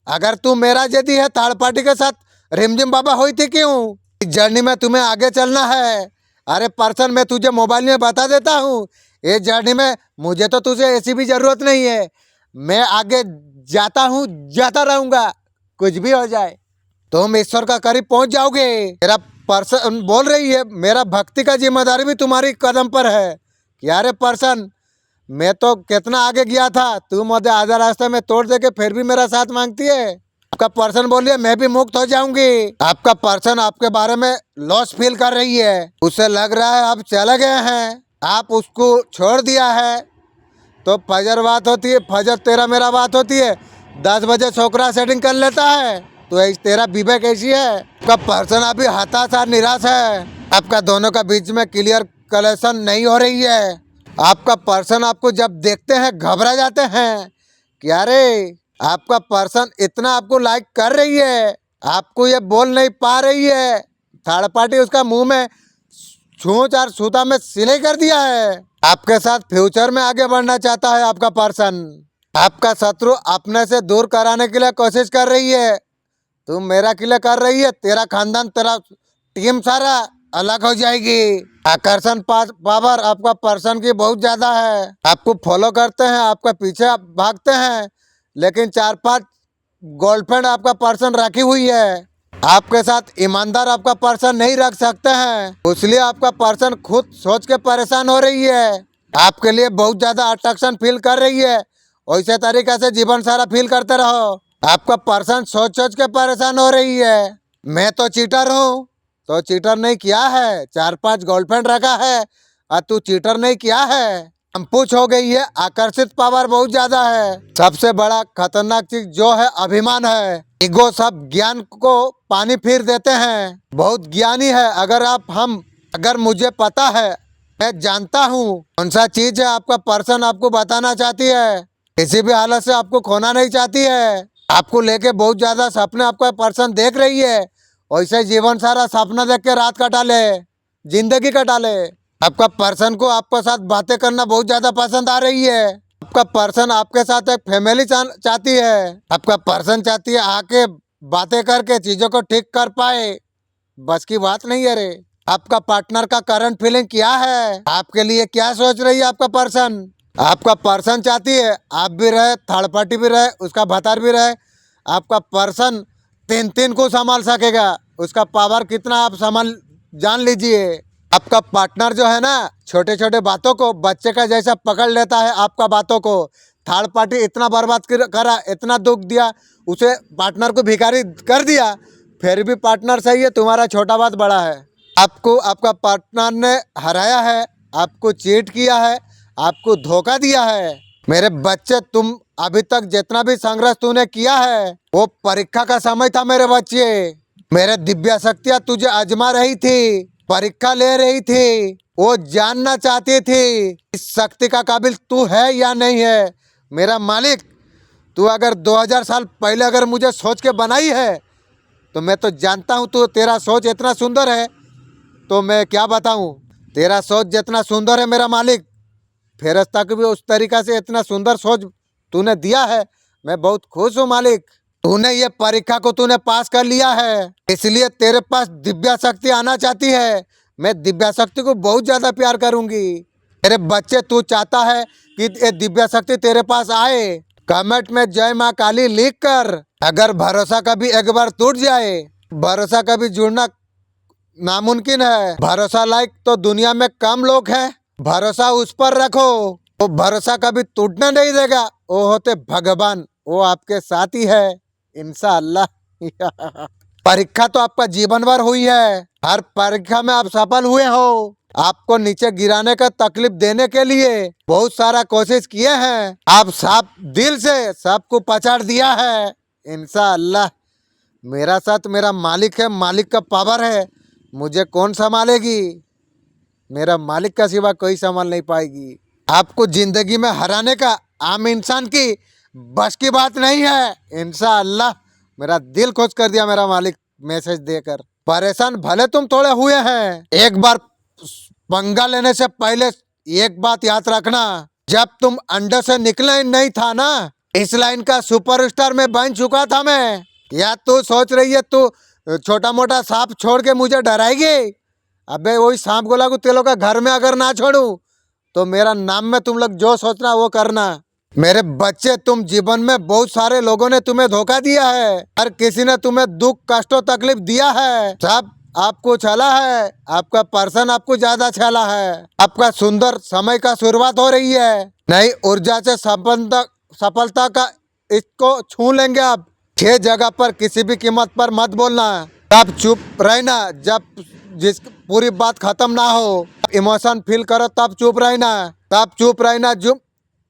अगर तू मेरा यदि है थर्ड पार्टी के साथ रिमझिम बाबा हुई थी क्यों इस जर्नी में तुम्हें आगे चलना है अरे पर्सन मैं तुझे मोबाइल में बता देता हूँ ये जर्नी में मुझे तो तुझे ऐसी भी जरूरत नहीं है मैं आगे जाता हूँ जाता रहूंगा कुछ भी हो जाए तुम ईश्वर का करीब पहुंच जाओगे मेरा पर्सन बोल रही है मेरा भक्ति का जिम्मेदारी भी तुम्हारी कदम पर है क्या रे पर्सन मैं तो कितना आगे गया था तू मुझे आधा रास्ते में तोड़ दे के फिर भी मेरा साथ मांगती है आपका पर्सन बोलिए मैं भी मुक्त हो जाऊंगी आपका पर्सन आपके बारे में लॉस फील कर रही है उसे लग रहा है आप चले गए हैं आप उसको छोड़ दिया है तो फजर बात होती है फजर तेरा मेरा बात होती है 10 बजे छोकरा सेटिंग कर लेता है तो तेरा विवेक ऐसी है आपका पर्सन अभी हताश और निराश है आपका दोनों का बीच में क्लियर कलेक्शन नहीं हो रही है आपका पर्सन आपको जब देखते हैं घबरा जाते हैं क्या रे आपका पर्सन इतना आपको लाइक कर रही है आपको ये बोल नहीं पा रही है थर्ड पार्टी उसका मुंह में छूंछ और सूता में सिलाई कर दिया है आपके साथ फ्यूचर में आगे बढ़ना चाहता है आपका पर्सन आपका शत्रु अपने से दूर कराने के लिए कोशिश कर रही है तुम मेरा के लिए कर रही है तेरा खानदान तेरा टीम सारा अलग हो जाएगी। आकर्षण पावर आपका पर्सन की बहुत ज्यादा है। आपको फॉलो करते हैं, आपका पीछे आप भागते हैं, लेकिन 4-5 गर्लफ्रेंड आपका पर्सन रखी हुई है। आपके साथ ईमानदार आपका पर्सन नहीं रख सकते हैं, इसलिए आपका पर्सन खुद सोच के परेशान हो रही है। आपके लिए बहुत ज्यादा अट्रैक्शन फील कर रही है। वैसे तरीके से जीवन सारा फील करते रहो। आपका पर्सन सोच सोच के परेशान हो रही है। मैं तो चीटर हूँ, तो चीटर नहीं किया है, 4-5 गर्लफ्रेंड रखा है और तू चीटर नहीं किया है। हम पूछ हो गई है। आकर्षित पावर बहुत ज्यादा है। सबसे बड़ा खतरनाक चीज जो है अभिमान है। ईगो सब ज्ञान को पानी फिर देते हैं। बहुत ज्ञानी है। अगर मुझे पता है, मैं जानता हूँ कौन सा चीज है आपका पर्सन आपको बताना चाहती है। किसी भी हालत से आपको खोना नहीं चाहती है। आपको लेके बहुत ज्यादा सपने आपका पर्सन देख रही है। वैसे जीवन सारा सपना देख के रात कटा ले, जिंदगी कटा ले। आपका पर्सन को आपके साथ बातें करना बहुत ज्यादा पसंद आ रही है। आपका पर्सन आपके साथ एक फैमिली चाहती है। आपका पर्सन चाहती है आके बातें करके चीजों को ठीक कर पाए। बस की बात नहीं है रे। आपका पार्टनर का करंट फीलिंग क्या है, आपके लिए क्या सोच रही है आपका पर्सन। आपका पर्सन चाहती है आप भी रहे, थर्ड पार्टी भी रहे, उसका भतार भी रहे। आपका पर्सन 3-3 को संभाल सकेगा। उसका पावर कितना आप संभाल जान लीजिए। आपका पार्टनर जो है ना, छोटे छोटे बातों को बच्चे का जैसा पकड़ लेता है। आपका बातों को थर्ड पार्टी इतना बर्बाद करा, इतना दुख दिया, उसे पार्टनर को भिखारी कर दिया, फिर भी पार्टनर सही है, तुम्हारा छोटा बात बड़ा है। आपको आपका पार्टनर ने हराया है, आपको चीट किया है, आपको धोखा दिया है। मेरे बच्चे, तुम अभी तक जितना भी संघर्ष तूने किया है वो परीक्षा का समय था। मेरे बच्चे, मेरे दिव्य शक्तियाँ तुझे आजमा रही थी, परीक्षा ले रही थी। वो जानना चाहती थी इस शक्ति का काबिल तू है या नहीं है। मेरा मालिक, तू अगर 2000 साल पहले अगर मुझे सोच के बनाई है तो मैं तो जानता हूँ तू, तेरा सोच इतना सुंदर है तो मैं क्या बताऊँ। तेरा सोच जितना सुंदर है मेरा मालिक, फेरस्ता को भी उस तरीका से इतना सुंदर सोच तूने दिया है। मैं बहुत खुश हूँ मालिक। तूने ये परीक्षा को तूने पास कर लिया है, इसलिए तेरे पास दिव्या शक्ति आना चाहती है। मैं दिव्या शक्ति को बहुत ज्यादा प्यार करूंगी। मेरे बच्चे, तू चाहता है कि ये दिव्या शक्ति तेरे पास आए, कमेंट में जय माँ काली लिख कर। अगर भरोसा कभी एक बार टूट जाए, भरोसा कभी जुड़ना नामुमकिन है। भरोसा लायक तो दुनिया में कम लोग हैं। भरोसा उस पर रखो, वो भरोसा कभी टूटने नहीं देगा। वो होते भगवान, वो आपके साथ ही है इंशाअल्लाह। परीक्षा तो आपका जीवन भर हुई है। हर परीक्षा में आप सफल हुए हो। आपको नीचे गिराने का तकलीफ देने के लिए बहुत सारा कोशिश किए हैं। आप साफ दिल से सबको पछाड़ दिया है इंशाअल्लाह। मेरा साथ मेरा मालिक है, मालिक का पावर है। मुझे कौन संभालेगी, मेरा मालिक का सिवा कोई संभाल नहीं पाएगी। आपको जिंदगी में हराने का आम इंसान की बस की बात नहीं है इंशाअल्लाह। मेरा दिल खुश कर दिया मेरा मालिक मैसेज देकर। परेशान भले तुम थोड़े हुए हैं, एक बार पंगा लेने से पहले एक बात याद रखना, जब तुम अंडे से निकले नहीं था ना, इस लाइन का सुपरस्टार में बन चुका था मैं। या तू सोच रही है तू छोटा मोटा सांप छोड़ के मुझे डराएगी। अबे वही सांप गोला को तेलों का घर में अगर ना छोड़ूं तो मेरा नाम में तुम लोग जो सोचना वो करना। मेरे बच्चे, तुम जीवन में बहुत सारे लोगों ने तुम्हें धोखा दिया है। हर किसी ने तुम्हें दुख कष्टों तकलीफ दिया है। सब आपको छला है, आपका पर्सन आपको ज्यादा छला है। आपका सुंदर समय का शुरुआत हो रही है। नई ऊर्जा से सफलता का इसको छू लेंगे आप। 6 जगह पर किसी भी कीमत पर मत बोलना, तब चुप रहना जब जिस पूरी बात खत्म ना हो। इमोशन फील करो तब चुप रहना, तब चुप रहना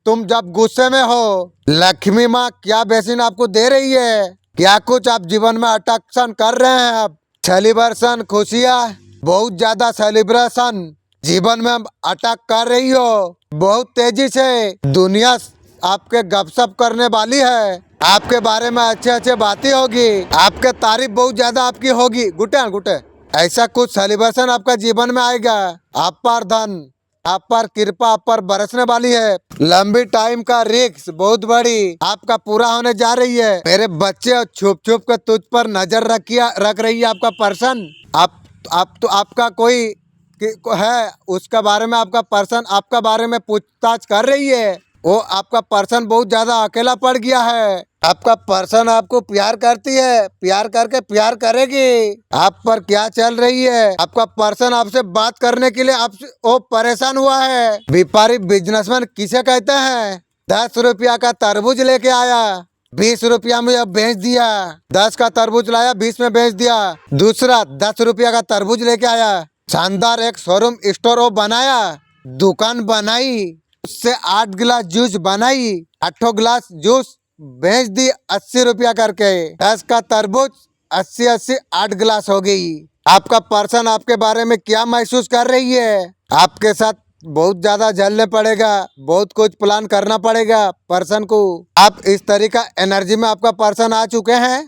तुम जब गुस्से में हो। लक्ष्मी माँ क्या बेसिन आपको दे रही है, क्या कुछ आप जीवन में अट्रैक्शन कर रहे हैं। आप सेलिब्रेशन, खुशियाँ, बहुत ज्यादा सेलिब्रेशन जीवन में अटैक कर रही हो। बहुत तेजी से दुनिया आपके गपशप करने वाली है। आपके बारे में अच्छे अच्छे बातें होगी, आपके तारीफ बहुत ज्यादा आपकी होगी। गुटे गुटे ऐसा कुछ सेलिब्रेशन आपका जीवन में आएगा। आप पर धन, आप पर कृपा आप पर बरसने वाली है। लंबी टाइम का रिस्क बहुत बड़ी आपका पूरा होने जा रही है। मेरे बच्चे, छुप छुप कर तुझ पर नजर रख रही है आपका पर्सन। आप तो आपका कोई है उसका बारे में आपका पर्सन आपका बारे में पूछताछ कर रही है, वो आपका पर्सन बहुत ज्यादा अकेला पड़ गया है। आपका पर्सन आपको प्यार करती है, प्यार करके प्यार करेगी। आप पर क्या चल रही है? आपका पर्सन आपसे बात करने के लिए आपसे वो परेशान हुआ है। व्यापारी बिजनेसमैन किसे कहते हैं? 10 रुपया का तरबूज लेके आया, 20 रुपया में अब बेच दिया। 10 का तरबूज लाया, 20 में बेच दिया। दूसरा 10 रुपया का तरबूज लेके आया, शानदार एक शोरूम स्टोर वो बनाया, दुकान बनाई, उससे 8 गिलास जूस बनाई, 8 गिलास जूस बेच दी 80 रुपया करके। 10 का तरबूज 80 8 गिलास हो गई। आपका पर्सन आपके बारे में क्या महसूस कर रही है? आपके साथ बहुत ज्यादा झेलने पड़ेगा, बहुत कुछ प्लान करना पड़ेगा पर्सन को। आप इस तरीका एनर्जी में आपका पर्सन आ चुके हैं।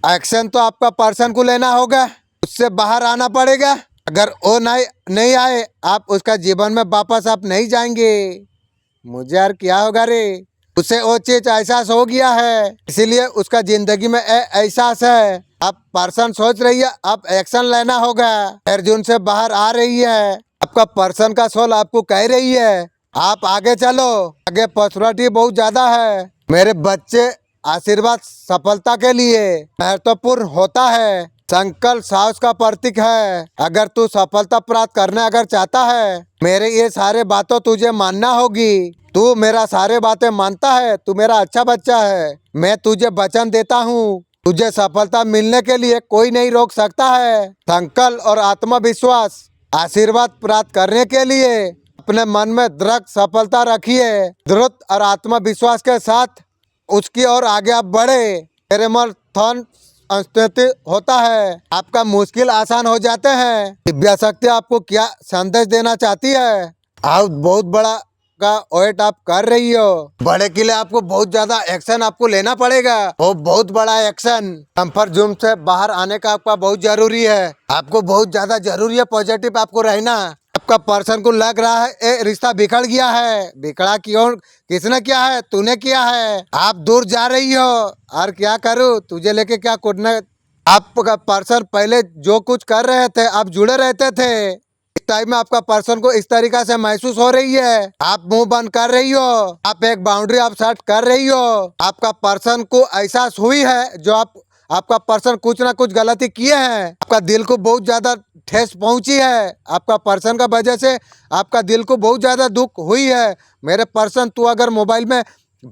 एक्शन तो आपका पर्सन को लेना होगा, उससे बाहर आना पड़ेगा। अगर वो नहीं आए, आप उसका जीवन में वापस आप नहीं जाएंगे। मुझे यार क्या होगा रे? उसे वो चीज एहसास हो गया है, इसीलिए उसका जिंदगी में एहसास है। आप पर्सन सोच रही है, आप एक्शन लेना होगा। अर्जुन से बाहर आ रही है। आपका पर्सन का सोल आपको कह रही है आप आगे चलो, आगे पॉसिबिलिटी बहुत ज्यादा है। मेरे बच्चे आशीर्वाद सफलता के लिए महत्वपूर्ण होता है। संकल्प साहस का प्रतीक है। अगर तू सफलता प्राप्त करने अगर चाहता है, मेरे ये सारे बातों तुझे मानना होगी। तू मेरा सारे बातें मानता है, तू मेरा अच्छा बच्चा है। मैं तुझे वचन देता हूँ, तुझे सफलता मिलने के लिए कोई नहीं रोक सकता है। संकल्प और आत्मविश्वास आशीर्वाद प्राप्त करने के लिए अपने मन में दृढ़ सफलता रखिए। दृढ़ और आत्मविश्वास के साथ उसकी ओर आगे आप बढ़े। मेरे मन थन स्थिति होता है, आपका मुश्किल आसान हो जाते हैं। दिव्या शक्ति आपको क्या संदेश देना चाहती है? आप बहुत बड़ा का वेट आप कर रही हो। बड़े के लिए आपको बहुत ज्यादा एक्शन आपको लेना पड़ेगा, वो बहुत बड़ा एक्शन। कंफर्ट जोन से बाहर आने का आपका बहुत जरूरी है। आपको बहुत ज्यादा जरूरी है पॉजिटिव आपको रहना। आपका पर्सन को लग रहा है ये रिश्ता बिखर गया है। बिखरा क्यों? किसने किया है? तूने किया है। आप दूर जा रही हो और क्या करूँ तुझे लेके क्या कूदने। आपका पर्सन पहले जो कुछ कर रहे थे, आप जुड़े रहते थे, इस टाइम में आपका पर्सन को इस तरीका से महसूस हो रही है। आप मुंह बंद कर रही हो, आप एक बाउंड्री आप सेट कर रही हो। आपका पर्सन को एहसास हुई है जो आपका पर्सन कुछ ना कुछ गलती किए हैं। आपका दिल को बहुत ज्यादा ठेस पहुंची है। आपका पर्सन का वजह से आपका दिल को बहुत ज्यादा दुख हुई है। मेरे पर्सन, तू अगर मोबाइल में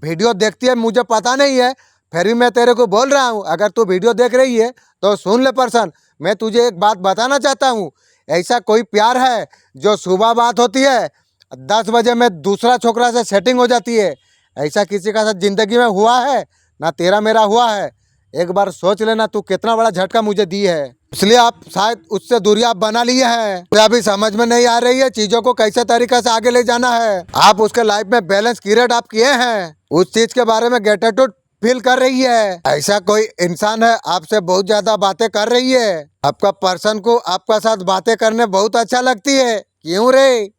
वीडियो देखती है मुझे पता नहीं है, फिर भी मैं तेरे को बोल रहा हूँ, अगर तू वीडियो देख रही है तो सुन ले पर्सन। मैं तुझे एक बात बताना चाहता हूँ, ऐसा कोई प्यार है जो सुबह बात होती है 10 बजे में दूसरा छोकरा से सेटिंग हो जाती है, ऐसा किसी का साथ जिंदगी में हुआ है? ना तेरा मेरा हुआ है। एक बार सोच लेना तू कितना बड़ा झटका मुझे दी है। इसलिए आप शायद उससे दूरी आप बना लिए हैं। तो अभी समझ में नहीं आ रही है चीजों को कैसे तरीके से आगे ले जाना है। आप उसके लाइफ में बैलेंस क्रिएट आप किए हैं, उस चीज के बारे में ग्रेटिट्यूड फील कर रही है। ऐसा कोई इंसान है आपसे बहुत ज्यादा बातें कर रही है। आपका पर्सन को आपका साथ बातें करने बहुत अच्छा लगती है। क्यों रे?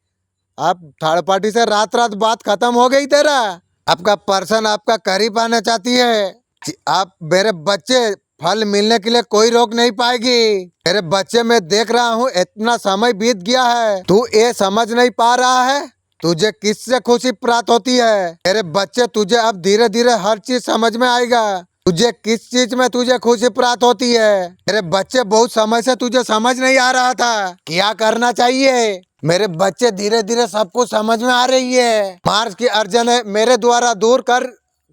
आप थर्ड पार्टी से रात रात बात खत्म हो गई तेरा। आपका पर्सन आपका करीब आना चाहती है। आप मेरे बच्चे फल मिलने के लिए कोई रोक नहीं पाएगी। मेरे बच्चे मैं देख रहा हूँ इतना समय बीत गया है, तू ये समझ नहीं पा रहा है तुझे किससे खुशी प्राप्त होती है। मेरे बच्चे तुझे अब धीरे धीरे हर चीज समझ में आएगा, तुझे किस चीज में तुझे खुशी प्राप्त होती है। मेरे बच्चे बहुत समय से तुझे समझ नहीं आ रहा था क्या करना चाहिए। मेरे बच्चे धीरे धीरे सब कुछ समझ में आ रही है। मार्स की अर्जन है मेरे द्वारा दूर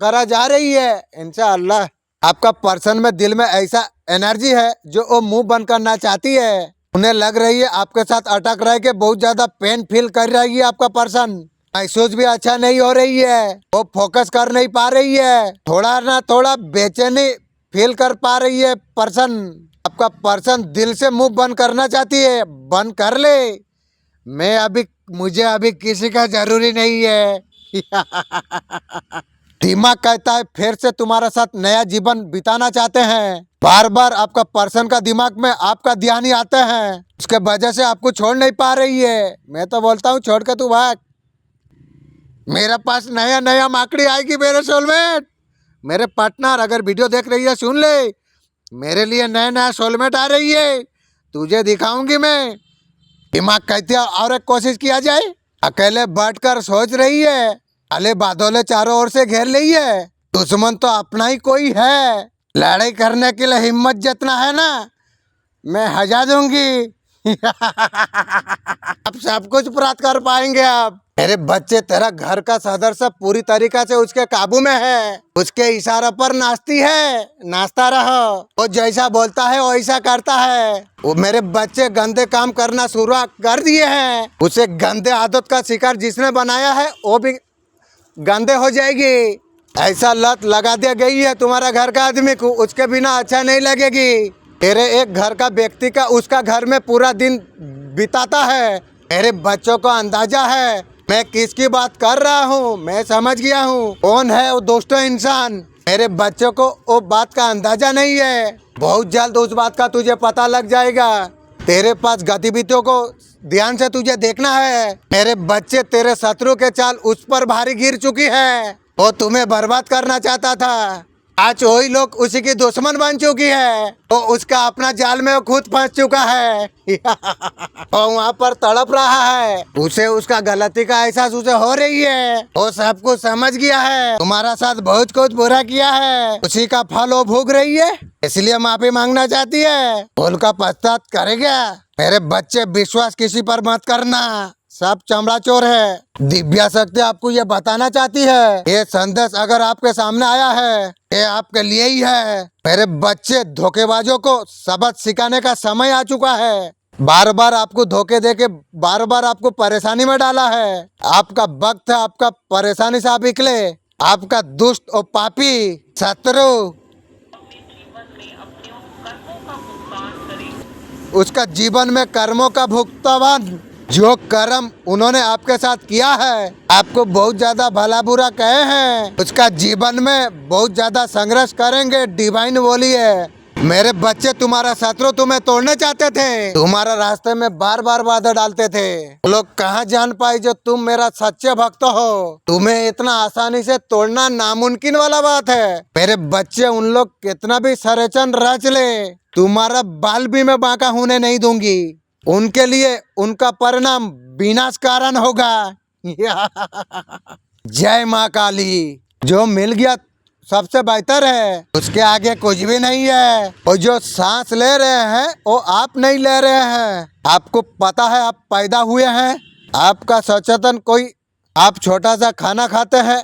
करा जा रही है इंशाअल्लाह। आपका पर्सन में दिल में ऐसा एनर्जी है जो वो मुंह बंद करना चाहती है। उन्हें लग रही है आपके साथ अटक रह के बहुत ज्यादा पेन फील कर रही है। आपका पर्सन महसूस भी अच्छा नहीं हो रही है, वो फोकस कर नहीं पा रही है, थोड़ा ना थोड़ा बेचैनी फील कर पा रही है पर्सन। आपका पर्सन दिल से मुंह बंद करना चाहती है, बंद कर ले। मुझे अभी किसी का जरूरी नहीं है। दिमाग कहता है फिर से तुम्हारे साथ नया जीवन बिताना चाहते हैं। बार बार आपका पर्सन का दिमाग में आपका ध्यान ही आता है, उसके वजह से आपको छोड़ नहीं पा रही है। मैं तो बोलता हूँ छोड़ के तू भाग। मेरे पास नया नया माकड़ी आएगी मेरे सोलमेट। मेरे पार्टनर अगर वीडियो देख रही है सुन ले, मेरे लिए नया नया सोलमेट आ रही है। तुझे दिखाऊंगी मैं। दिमाग कहती है और एक कोशिश किया जाए। अकेले बैठकर सोच रही है, अले बादलों चारों ओर से घेर ली है। दुश्मन तो अपना ही कोई है। लड़ाई करने के लिए हिम्मत जितना है ना, मैं हजा दूंगी। अब सब कुछ प्राप्त कर पाएंगे। अब मेरे बच्चे, तेरा घर का सदस्य पूरी तरीका से उसके काबू में है। उसके इशारों पर नाचती है, नाचता रहो। वो जैसा बोलता है वैसा करता है। वो मेरे बच्चे गंदे काम करना शुरू कर दिए हैं। उसे गंदे आदत का शिकार जिसने बनाया है वो भी गंदे हो जाएगी। ऐसा लत लगा दिया गई है तुम्हारा घर का आदमी को, उसके बिना अच्छा नहीं लगेगी। तेरे एक घर का व्यक्ति का उसका घर में पूरा दिन बिताता है। मेरे बच्चों को अंदाजा है मैं किसकी बात कर रहा हूँ। मैं समझ गया हूँ कौन है वो दोस्तों इंसान। मेरे बच्चों को वो बात का अंदाजा नहीं है। बहुत जल्द उस बात का तुझे पता लग जाएगा। तेरे पास गतिविधियों को ध्यान से तुझे देखना है। मेरे बच्चे, तेरे शत्रु के चाल उस पर भारी गिर चुकी है। वो तुम्हें बर्बाद करना चाहता था, आज वही लोग उसी की दुश्मन बन चुकी है। वो उसका अपना जाल में वो खुद फंस चुका है। वो वहाँ पर तड़प रहा है। उसे उसका गलती का एहसास उसे हो रही है। वो सब कुछ समझ गया है, तुम्हारा साथ बहुत कुछ बुरा किया है, उसी का फल वो भोग रही है, इसलिए माफी मांगना चाहती है। भूल का पश्चात करेगा। मेरे बच्चे, विश्वास किसी पर मत करना, सब चमड़ा चोर है। दिव्या शक्ति आपको ये बताना चाहती है, ये संदेश अगर आपके सामने आया है, ये आपके लिए ही है। मेरे बच्चे, धोखेबाजों को सबक सिखाने का समय आ चुका है। बार बार आपको धोखे देके बार बार आपको परेशानी में डाला है। आपका वक्त है आपका परेशानी से आप निकले। आपका दुष्ट और पापी शत्रु उसका जीवन में कर्मों का भुगतान, जो कर्म उन्होंने आपके साथ किया है, आपको बहुत ज्यादा भला बुरा कहे हैं, उसका जीवन में बहुत ज्यादा संघर्ष करेंगे। डिवाइन बोली है। मेरे बच्चे, तुम्हारा शत्रु तुम्हें तोड़ने चाहते थे, तुम्हारा रास्ते में बार बार बाधा डालते थे। लोग कहाँ जान पाए जो तुम मेरा सच्चे भक्त हो। तुम्हें इतना आसानी से तोड़ना नामुमकिन वाला बात है। मेरे बच्चे, उन लोग कितना भी षड्यंत्र रच ले, तुम्हारा बाल भी मैं बांका होने नहीं दूंगी। उनके लिए उनका परिणाम विनाश कारण होगा। जय माँ काली। जो मिल गया सबसे बेहतर है, उसके आगे कुछ भी नहीं है। और जो सांस ले रहे हैं वो आप नहीं ले रहे हैं। आपको पता है आप पैदा हुए हैं, आपका सचेतन कोई, आप छोटा सा खाना खाते हैं,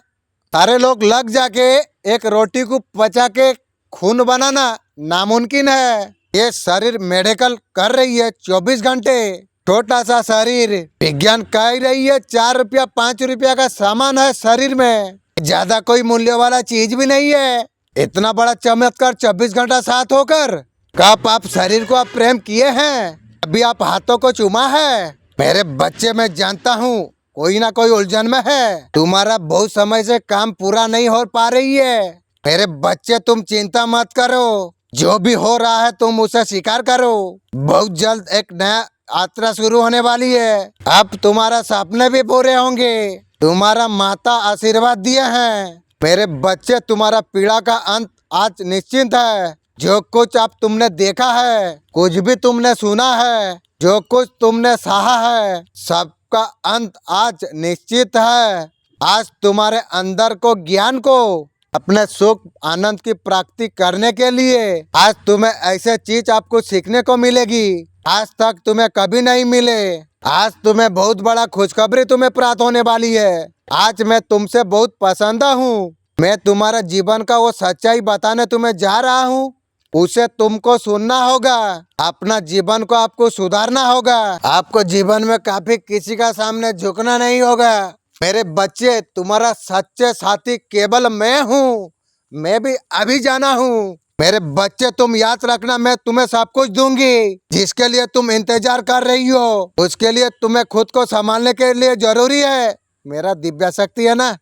सारे लोग लग जाके एक रोटी को पचा के खून बनाना नामुमकिन है। ये शरीर मेडिकल कर रही है 24 घंटे। छोटा सा शरीर, विज्ञान कह रही है 4 रुपया 5 रुपया का सामान है शरीर में, ज्यादा कोई मूल्य वाला चीज भी नहीं है। इतना बड़ा चमत्कार 24 घंटा साथ होकर कब आप शरीर को आप प्रेम किए हैं, अभी आप हाथों को चूमा है। मेरे बच्चे, मैं जानता हूँ कोई ना कोई उलझन में है। तुम्हारा बहुत समय से काम पूरा नहीं हो पा रही है। मेरे बच्चे, तुम चिंता मत करो, जो भी हो रहा है तुम उसे स्वीकार करो। बहुत जल्द एक नया यात्रा शुरू होने वाली है। अब तुम्हारा सपने भी पूरे होंगे। तुम्हारा माता आशीर्वाद दिए हैं। मेरे बच्चे, तुम्हारा पीड़ा का अंत आज निश्चित है। जो कुछ अब तुमने देखा है, कुछ भी तुमने सुना है, जो कुछ तुमने सहा है, सबका अंत आज निश्चित है। आज तुम्हारे अंदर को ज्ञान को अपने सुख आनंद की प्राप्ति करने के लिए आज तुम्हें ऐसे चीज आपको सीखने को मिलेगी, आज तक तुम्हें कभी नहीं मिले। आज तुम्हें बहुत बड़ा खुशखबरी तुम्हें प्राप्त होने वाली है। आज मैं तुमसे बहुत पसंद हूँ। मैं तुम्हारा जीवन का वो सच्चाई बताने तुम्हें जा रहा हूँ, उसे तुमको सुनना होगा। अपना जीवन को आपको सुधारना होगा। आपको जीवन में काफी किसी का सामने झुकना नहीं होगा। मेरे बच्चे, तुम्हारा सच्चे साथी केवल मैं हूँ। मैं भी अभी जाना हूँ। मेरे बच्चे, तुम याद रखना, मैं तुम्हें सब कुछ दूंगी जिसके लिए तुम इंतजार कर रही हो। उसके लिए तुम्हें खुद को संभालने के लिए जरूरी है। मेरा दिव्या शक्ति है ना,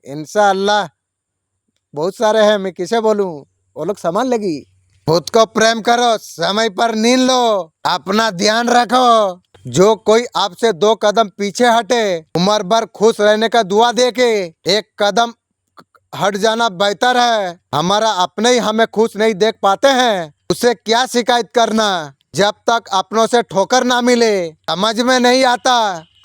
इंशाअल्लाह बहुत सारे हैं, मैं किसे बोलूं, वो लोग संभाल लेगी। खुद को प्रेम करो, समय पर नींद लो, अपना ध्यान रखो। जो कोई आपसे 2 कदम पीछे हटे, उम्र भर खुश रहने का दुआ देके 1 कदम हट जाना बेहतर है। हमारा अपने ही हमें खुश नहीं देख पाते हैं, उसे क्या शिकायत करना। जब तक अपनों से ठोकर ना मिले समझ में नहीं आता।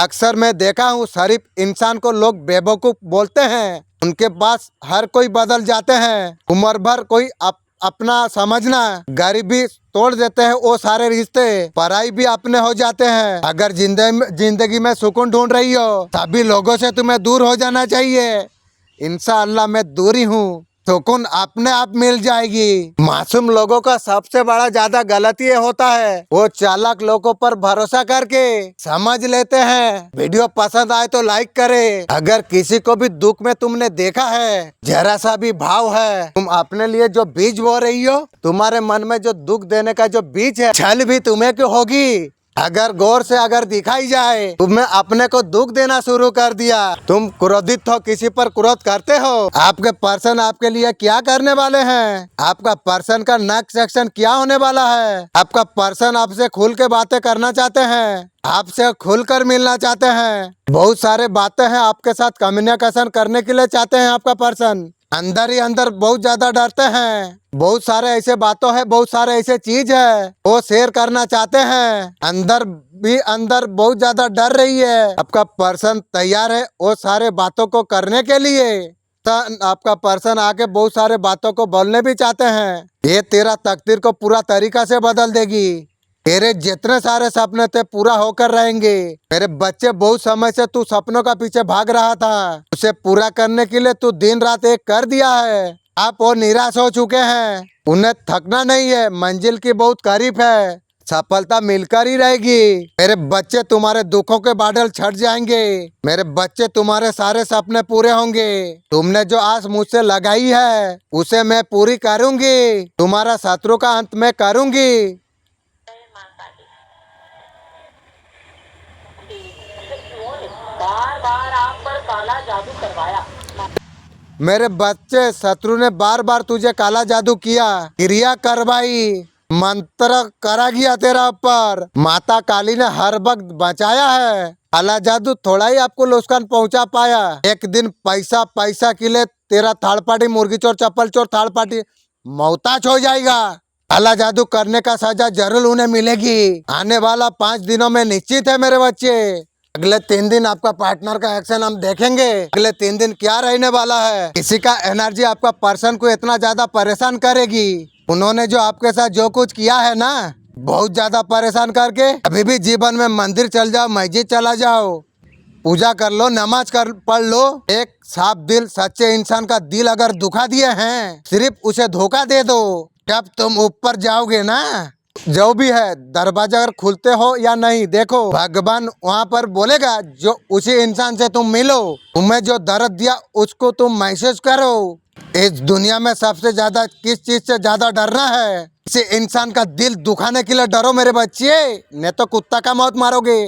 अक्सर मैं देखा हूँ शरीफ इंसान को लोग बेवकूफ बोलते हैं। उनके पास हर कोई बदल जाते हैं, उम्र भर कोई अपना समझना, गरीबी तोड़ देते हैं वो सारे रिश्ते, पढ़ाई भी अपने हो जाते हैं। अगर जिंदगी में सुकून ढूंढ रही हो सभी लोगों से तुम्हें दूर हो जाना चाहिए। इंशाअल्लाह मैं दूरी हूँ, सुकून अपने आप मिल जाएगी। मासूम लोगों का सबसे बड़ा ज्यादा गलती ये होता है वो चालाक लोगों पर भरोसा करके समझ लेते हैं। वीडियो पसंद आए तो लाइक करे। अगर किसी को भी दुख में तुमने देखा है, जरा सा भी भाव है, तुम अपने लिए जो बीज बो रही हो, तुम्हारे मन में जो दुख देने का जो बीज है, छल भी तुम्हें क्यों होगी। अगर गौर से अगर दिखाई जाए तुमने अपने को दुख देना शुरू कर दिया, तुम क्रोधित हो, किसी पर क्रोध करते हो, आपके पर्सन आपके लिए क्या करने वाले हैं, आपका पर्सन का नेक्स्ट सेक्शन क्या होने वाला है। आपका पर्सन आपसे खुल के बातें करना चाहते हैं, आपसे खुलकर मिलना चाहते हैं, बहुत सारे बातें हैं आपके साथ कम्युनिकेशन करने के लिए चाहते हैं। आपका पर्सन अंदर ही अंदर बहुत ज्यादा डरते हैं, बहुत सारे ऐसे बातों है, बहुत सारे ऐसे चीज है वो शेयर करना चाहते हैं, अंदर भी अंदर बहुत ज्यादा डर रही है। आपका पर्सन तैयार है वो सारे बातों को करने के लिए। आपका पर्सन आके बहुत सारे बातों को बोलने भी चाहते हैं। ये तेरा तकदीर को पूरा तरीका से बदल देगी। तेरे जितने सारे सपने थे पूरा होकर रहेंगे। मेरे बच्चे, बहुत समय से तू सपनों का पीछे भाग रहा था, उसे पूरा करने के लिए तू दिन रात एक कर दिया है। आप वो निराश हो चुके हैं, उन्हें थकना नहीं है, मंजिल की बहुत करीब है, सफलता मिलकर ही रहेगी। मेरे बच्चे, तुम्हारे दुखों के बादल छट जाएंगे। मेरे बच्चे, तुम्हारे सारे सपने पूरे होंगे। तुमने जो आस मुझसे लगाई है उसे मैं पूरी करूंगी। तुम्हारा शत्रु का अंत मैं करूंगी। बार बार आप पर काला जादू करवाया। मेरे बच्चे, शत्रु ने बार बार तुझे काला जादू किया, क्रिया करवाई, मंत्र करा गया तेरा ऊपर। माता काली ने हर वक्त बचाया है। काला जादू थोड़ा ही आपको नुकसान पहुंचा पाया। एक दिन पैसा पैसा के लिए तेरा थाड़ पार्टी, मुर्गी चोर, चप्पल चोर, थाड़ पार्टी मोहताज हो जाएगा। काला जादू करने का सजा जरूर उन्हें मिलेगी। आने वाला 5 दिनों में निश्चित है मेरे बच्चे। अगले 3 दिन आपका पार्टनर का एक्शन हम देखेंगे। अगले 3 दिन क्या रहने वाला है। किसी का एनर्जी आपका पर्सन को इतना ज्यादा परेशान करेगी। उन्होंने जो आपके साथ जो कुछ किया है ना, बहुत ज्यादा परेशान करके, अभी भी जीवन में मंदिर चल जाओ, मस्जिद चला जाओ, पूजा कर लो, नमाज कर पढ़ लो। एक साफ दिल सच्चे इंसान का दिल अगर दुखा दिए हैं, सिर्फ उसे धोखा दे दो। जब तुम ऊपर जाओगे ना, जो भी है, दरवाजा अगर खुलते हो या नहीं, देखो भगवान वहाँ पर बोलेगा जो उसी इंसान से तुम मिलो, तुम्हें जो दर्द दिया उसको तुम महसूस करो। इस दुनिया में सबसे ज्यादा किस चीज से ज्यादा डरना है? किसी इंसान का दिल दुखाने के लिए डरो मेरे बच्चे, नहीं तो कुत्ता का मौत मारोगे।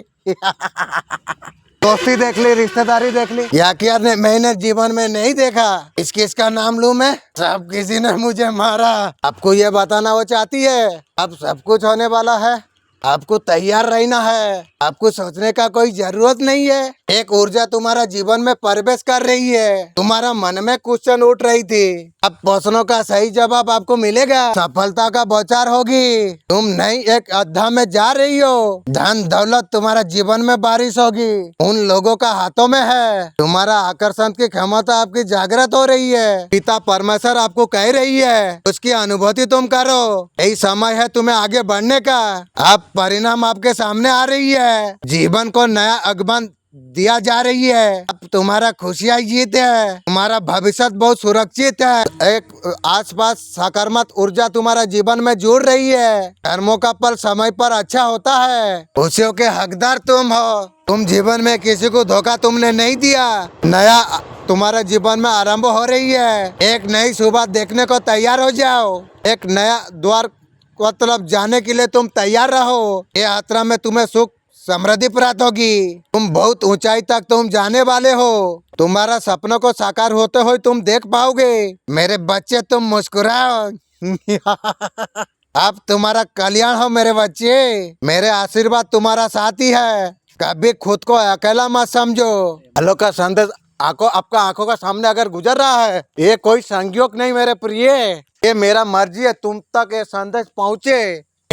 दोस्ती देख ली, रिश्तेदारी देख ली, या क्या मैंने जीवन में नहीं देखा। इसका नाम लूं मैं? सब किसी ने मुझे मारा। आपको ये बताना वो चाहती है अब सब कुछ होने वाला है, आपको तैयार रहना है, आपको सोचने का कोई जरूरत नहीं है। एक ऊर्जा तुम्हारा जीवन में प्रवेश कर रही है। तुम्हारा मन में क्वेश्चन उठ रही थी, अब प्रश्नों का सही जवाब आपको मिलेगा, सफलता का बौछार होगी। तुम नई एक अध्याय में जा रही हो। धन दौलत तुम्हारा जीवन में बारिश होगी, उन लोगों का हाथों में है। तुम्हारा आकर्षण की क्षमता आपकी जागृत हो रही है। पिता परमेश्वर आपको कह रही है, उसकी अनुभूति तुम करो। यही समय है तुम्हें आगे बढ़ने का। अब परिणाम आपके सामने आ रही है। जीवन को नया आगमन दिया जा रही है। अब तुम्हारा खुशियाँ जीत है, तुम्हारा भविष्य बहुत सुरक्षित है। एक आसपास सकारात्मक ऊर्जा तुम्हारा जीवन में जुड़ रही है। कर्मों का फल समय पर अच्छा होता है, खुशियों के हकदार तुम हो। तुम जीवन में किसी को धोखा तुमने नहीं दिया। नया तुम्हारे जीवन में आरंभ हो रही है। एक नई सुबह देखने को तैयार हो जाओ। एक नया द्वार को तरफ जाने के लिए तुम तैयार रहो। ये यात्रा में तुम्हें सुख समृद्धि प्राप्त होगी। तुम बहुत ऊंचाई तक तुम जाने वाले हो। तुम्हारा सपनों को साकार होते हुए तुम देख पाओगे। मेरे बच्चे, तुम मुस्कुराओ। अब तुम्हारा कल्याण हो मेरे बच्चे। मेरे आशीर्वाद तुम्हारा साथी है। कभी खुद को अकेला मत समझो। हेलो का संदेश आपका आंखों का सामने अगर गुजर रहा है, ये कोई संयोग नहीं मेरे प्रिय, ये मेरा मर्जी है तुम तक ये संदेश पहुँचे।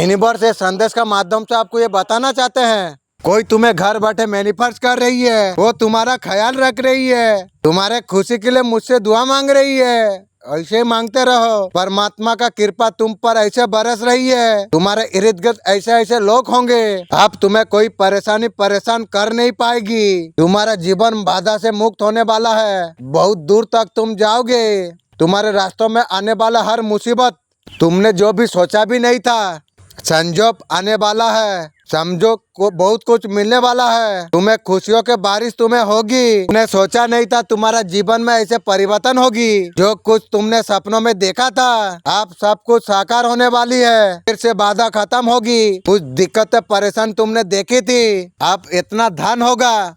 यूनिवर्स इस संदेश का माध्यम से आपको ये बताना चाहते हैं, कोई तुम्हें घर बैठे मैनिफेस्ट कर रही है, वो तुम्हारा ख्याल रख रही है, तुम्हारे खुशी के लिए मुझसे दुआ मांग रही है। ऐसे ही मांगते रहो, परमात्मा का कृपा तुम पर ऐसे बरस रही है, तुम्हारे इर्द गिर्द ऐसे ऐसे लोग होंगे, अब तुम्हें कोई परेशान कर नहीं पाएगी। तुम्हारा जीवन बाधा से मुक्त होने वाला है, बहुत दूर तक तुम जाओगे। तुम्हारे रास्तों में आने वाला हर मुसीबत तुमने जो भी सोचा भी नहीं था, संजोग आने वाला है, समझो को बहुत कुछ मिलने वाला है, तुम्हें खुशियों के बारिश तुम्हें होगी। तुमने सोचा नहीं था तुम्हारा जीवन में ऐसे परिवर्तन होगी, जो कुछ तुमने सपनों में देखा था अब सब कुछ साकार होने वाली है। फिर से बाधा खत्म होगी, कुछ दिक्कतें परेशान तुमने देखी थी अब इतना धन होगा।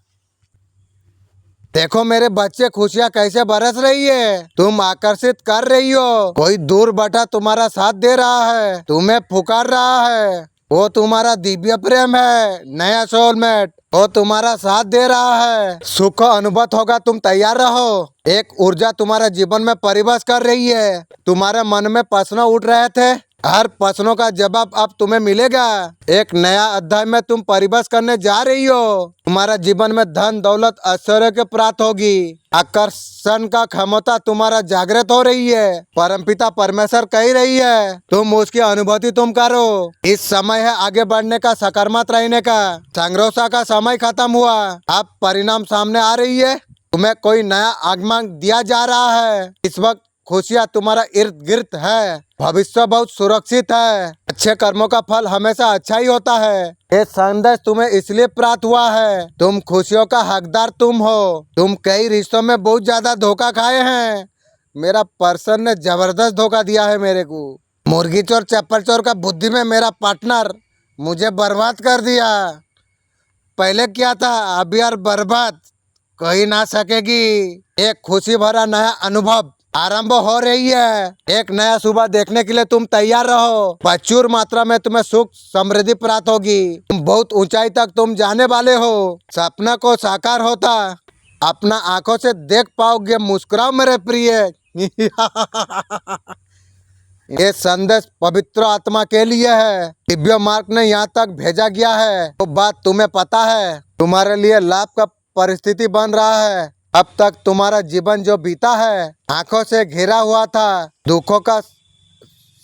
देखो मेरे बच्चे, खुशियाँ कैसे बरस रही है, तुम आकर्षित कर रही हो। कोई दूर बैठा तुम्हारा साथ दे रहा है, तुम्हें पुकार रहा है, वो तुम्हारा दिव्य प्रेम है, नया सोलमेट, वो तुम्हारा साथ दे रहा है। सुख अनुभव होगा, तुम तैयार रहो। एक ऊर्जा तुम्हारे जीवन में परिवेश कर रही है, तुम्हारे मन में प्रश्न उठ रहे थे, हर प्रश्नों का जवाब अब तुम्हें मिलेगा। एक नया अध्याय में तुम परिवेश करने जा रही हो। तुम्हारा जीवन में धन दौलत ऐश्वर्य के प्राप्त होगी, आकर्षण का क्षमता तुम्हारा जागृत हो रही है। परमपिता परमेश्वर कह रही है तुम उसकी अनुभूति तुम करो। इस समय है आगे बढ़ने का, सकारात्मक रहने का। संघर्ष का समय खत्म हुआ, अब परिणाम सामने आ रही है, तुम्हें कोई नया आगमन दिया जा रहा है। इस वक्त खुशियाँ तुम्हारा इर्द गिर्द है, भविष्य बहुत सुरक्षित है, अच्छे कर्मों का फल हमेशा अच्छा ही होता है। ये संदेश तुम्हें इसलिए प्राप्त हुआ है, तुम खुशियों का हकदार तुम हो। तुम कई रिश्तों में बहुत ज्यादा धोखा खाए हैं, मेरा पर्सन ने जबरदस्त धोखा दिया है मेरे को। मुर्गी चोर चप्पल चोर का बुद्धि में मेरा पार्टनर मुझे बर्बाद कर दिया। पहले क्या था, अब यार बर्बाद कही ना सकेगी। एक खुशी भरा नया अनुभव आरंभ हो रही है, एक नया सुबह देखने के लिए तुम तैयार रहो। प्रचुर मात्रा में तुम्हें सुख समृद्धि प्राप्त होगी, तुम बहुत ऊंचाई तक तुम जाने वाले हो। सपना को साकार होता अपना आंखों से देख पाओगे। मुस्कुराओ मेरे प्रिय। ये संदेश पवित्र आत्मा के लिए है, दिव्य मार्ग ने यहाँ तक भेजा गया है। वो बात तुम्हें पता है, तुम्हारे लिए लाभ का परिस्थिति बन रहा है। अब तक तुम्हारा जीवन जो बीता है आंखों से घिरा हुआ था, दुखों का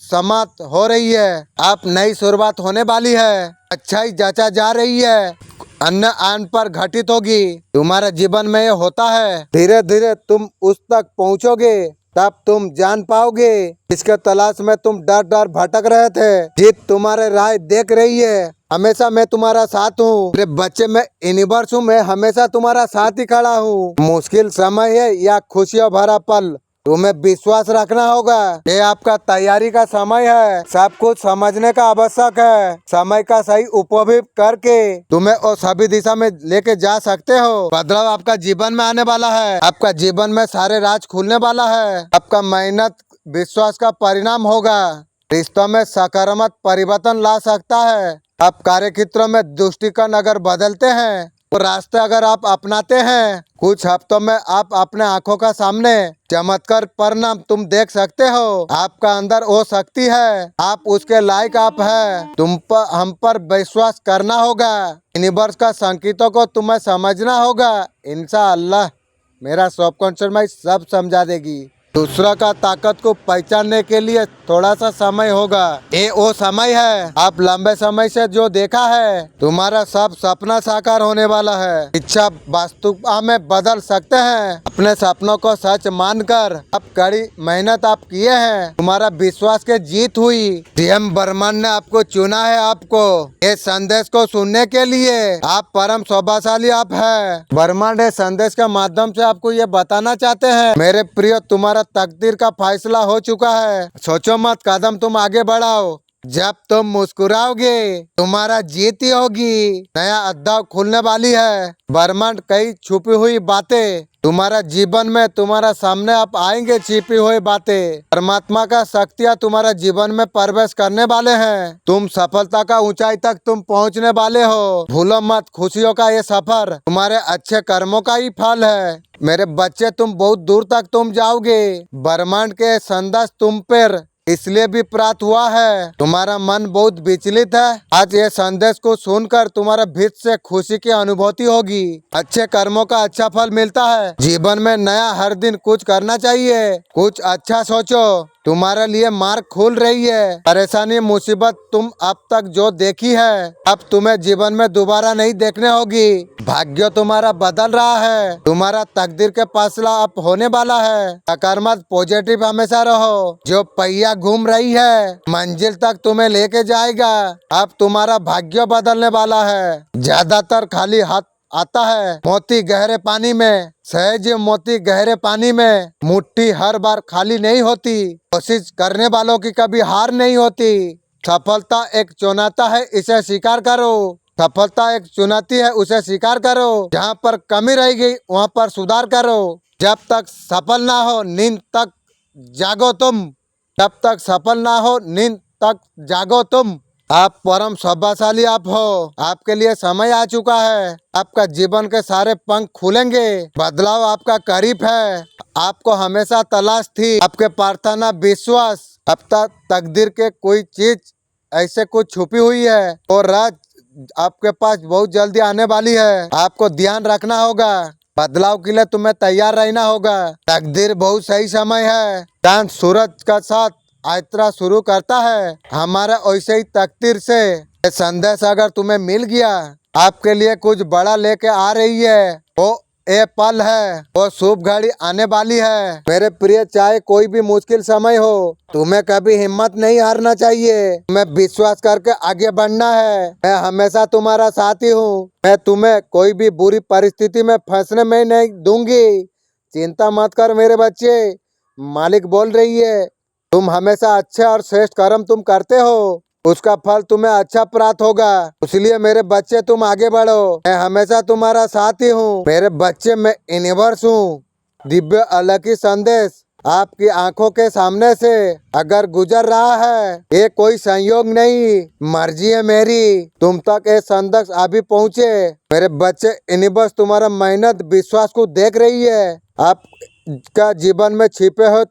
समाप्त हो रही है, अब नई शुरुआत होने वाली है। अच्छाई जांचा जा रही है, अन्य आन पर घटित होगी। तुम्हारे जीवन में ये होता है, धीरे धीरे तुम उस तक पहुँचोगे, तब तुम जान पाओगे इसके तलाश में तुम डर डर भटक रहे थे। जीत तुम्हारे राह देख रही है, हमेशा मैं तुम्हारा साथ हूँ। मेरे बच्चे, मैं यूनिवर्स हूँ, मैं हमेशा तुम्हारा साथ ही खड़ा हूँ। मुश्किल समय है या खुशियों भरा पल, तुम्हें विश्वास रखना होगा। ये आपका तैयारी का समय है, सब कुछ समझने का आवश्यक है। समय का सही उपयोग करके तुम्हें और सभी दिशा में लेके जा सकते हो। बदलाव आपका जीवन में आने वाला है, आपका जीवन में सारे राज खुलने वाला है। आपका मेहनत विश्वास का परिणाम होगा, रिश्तों में सकारात्मक परिवर्तन ला सकता है। आप कार्य क्षेत्रों में दृष्टिकोण अगर बदलते हैं, तो रास्ते अगर आप अपनाते हैं, कुछ हफ्तों में आप अपने आंखों का सामने चमत्कार परिणाम तुम देख सकते हो। आपका अंदर वो शक्ति है, आप उसके लायक आप है। तुम पर हम पर विश्वास करना होगा, यूनिवर्स का संकेतों को तुम्हें समझना होगा। इंशाअल्लाह मेरा सबकॉन्शियस माइंड सब समझा देगी। दूसरा का ताकत को पहचानने के लिए थोड़ा सा समय होगा। ये वो समय है, आप लंबे समय से जो देखा है, तुम्हारा सब सपना साकार होने वाला है। इच्छा वास्तविकता में बदल सकते हैं। अपने सपनों को सच मानकर आप कड़ी मेहनत आप किए हैं, तुम्हारा विश्वास के जीत हुई। सीएम बर्मन ने आपको चुना है, आपको ये संदेश को सुनने के लिए। आप परम सौभाग्यशाली आप है। बर्मन ये संदेश के माध्यम से आपको ये बताना चाहते हैं, मेरे प्रिय, तुम्हारा तकदीर का फैसला हो चुका है। सोचो मत, कदम तुम आगे बढ़ाओ। जब तुम मुस्कुराओगे तुम्हारा जीत ही होगी। नया अध्याय खुलने वाली है। ब्रह्मांड कई छुपी हुई बातें तुम्हारा जीवन में तुम्हारा सामने आप आएंगे। छिपी हुई बातें परमात्मा का शक्तियाँ तुम्हारा जीवन में प्रवेश करने वाले हैं। तुम सफलता का ऊंचाई तक तुम पहुंचने वाले हो। भूलो मत, खुशियों का ये सफर तुम्हारे अच्छे कर्मों का ही फल है। मेरे बच्चे, तुम बहुत दूर तक तुम जाओगे। ब्रह्मांड के संदेश तुम पर इसलिए भी प्राप्त हुआ है। तुम्हारा मन बहुत विचलित है। आज ये संदेश को सुनकर तुम्हारा भीतर से खुशी की अनुभूति होगी। अच्छे कर्मों का अच्छा फल मिलता है। जीवन में नया हर दिन कुछ करना चाहिए। कुछ अच्छा सोचो, तुम्हारे लिए मार्ग खुल रही है। परेशानी मुसीबत तुम अब तक जो देखी है, अब तुम्हें जीवन में दोबारा नहीं देखने होगी। भाग्य तुम्हारा बदल रहा है। तुम्हारा तकदीर के फैसला अब होने वाला है। सकारात्मक पॉजिटिव हमेशा रहो। जो पहिया घूम रही है मंजिल तक तुम्हें लेके जाएगा। अब तुम्हारा भाग्य बदलने वाला है। ज्यादातर खाली हाथ आता है मोती गहरे पानी में। सहज मोती गहरे पानी में। मुट्ठी हर बार खाली नहीं होती। कोशिश करने वालों की कभी हार नहीं होती। सफलता एक चुनौती है, इसे स्वीकार करो। सफलता एक चुनौती है, उसे स्वीकार करो। जहाँ पर कमी रहेगी वहाँ पर सुधार करो। जब तक सफल ना हो नींद तक जागो तुम। जब तक सफल ना हो नींद तक जागो तुम। आप परम सौभाग्यशाली आप हो। आपके लिए समय आ चुका है। आपका जीवन के सारे पंख खुलेंगे। बदलाव आपका करीब है। आपको हमेशा तलाश थी। आपके प्रार्थना विश्वास अब तक तकदीर के कोई चीज ऐसे कुछ छुपी हुई है और राज आपके पास बहुत जल्दी आने वाली है। आपको ध्यान रखना होगा। बदलाव के लिए तुम्हें तैयार रहना होगा। तकदीर बहुत सही समय है। चांद सूरज का साथ यात्रा शुरू करता है। हमारा ऐसे ही तकदीर से ये संदेश अगर तुम्हें मिल गया, आपके लिए कुछ बड़ा लेके आ रही है। वो ये पल है, वो शुभ घड़ी आने वाली है। मेरे प्रिय, चाहे कोई भी मुश्किल समय हो, तुम्हें कभी हिम्मत नहीं हारना चाहिए। तुम्हें विश्वास करके आगे बढ़ना है। मैं हमेशा तुम्हारा साथी हूँ। मैं तुम्हें कोई भी बुरी परिस्थिति में फंसने में नहीं दूंगी। चिंता मत कर मेरे बच्चे, मालिक बोल रही है। तुम हमेशा अच्छे और श्रेष्ठ कर्म तुम करते हो, उसका फल तुम्हें अच्छा प्राप्त होगा। इसलिए मेरे बच्चे तुम आगे बढ़ो। मैं हमेशा तुम्हारा साथी हूँ। मेरे बच्चे, मैं यूनिवर्स हूँ। दिव्य अलौकिक संदेश आपकी आंखों के सामने से अगर गुजर रहा है, ये कोई संयोग नहीं, मर्जी है मेरी। तुम तक ये संदेश अभी पहुँचे। मेरे बच्चे, यूनिवर्स तुम्हारा मेहनत विश्वास को देख रही है। आपका जीवन में छिपे हो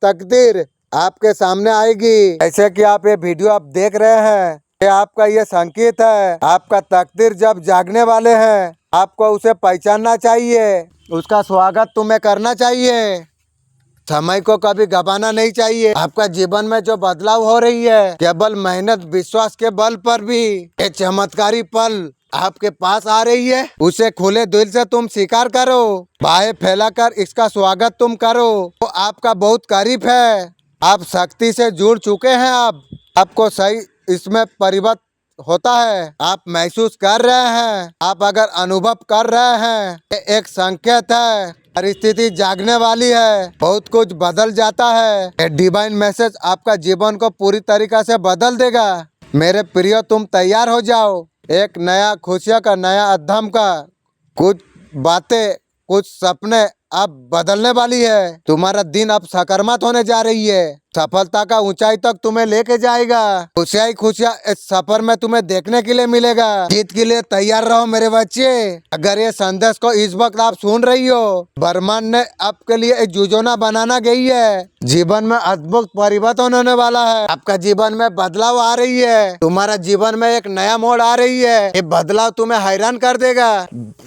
तकदीर आपके सामने आएगी। ऐसे कि आप ये वीडियो आप देख रहे हैं, ये आपका ये संकेत है। आपका तकदीर जब जागने वाले हैं, आपको उसे पहचानना चाहिए। उसका स्वागत तुम्हें करना चाहिए। समय को कभी गंवाना नहीं चाहिए। आपका जीवन में जो बदलाव हो रही है, केवल मेहनत विश्वास के बल पर भी ये चमत्कारी पल आपके पास आ रही है। उसे खुले दिल से तुम स्वीकार करो। बाहें फैलाकर इसका स्वागत तुम करो। वो आपका बहुत करीब है। आप शक्ति से जुड़ चुके हैं। आपको सही इसमें परिवर्तन होता है। आप महसूस कर रहे हैं। आप अगर अनुभव कर रहे हैं, ये एक संकेत है। परिस्थिति जागने वाली है। बहुत कुछ बदल जाता है। ये डिवाइन मैसेज आपका जीवन को पूरी तरीके से बदल देगा। मेरे प्रिय, तुम तैयार हो जाओ। एक नया खुशियाँ का, नया अध्ययन का, कुछ बातें, कुछ सपने अब बदलने वाली है। तुम्हारा दिन अब सकारात्मक होने जा रही है। सफलता का ऊंचाई तक तुम्हें लेके जाएगा। खुशियाँ ही खुशियाँ इस सफर में तुम्हें देखने के लिए मिलेगा। जीत के लिए तैयार रहो मेरे बच्चे। अगर ये संदेश को इस वक्त आप सुन रही हो, ब्रह्मांड ने आपके लिए एक योजना बनाना गई है। जीवन में अद्भुत परिवर्तन होने वाला है। आपका जीवन में बदलाव आ रही है। तुम्हारा जीवन में एक नया मोड़ आ रही है। ये बदलाव तुम्हें हैरान कर देगा।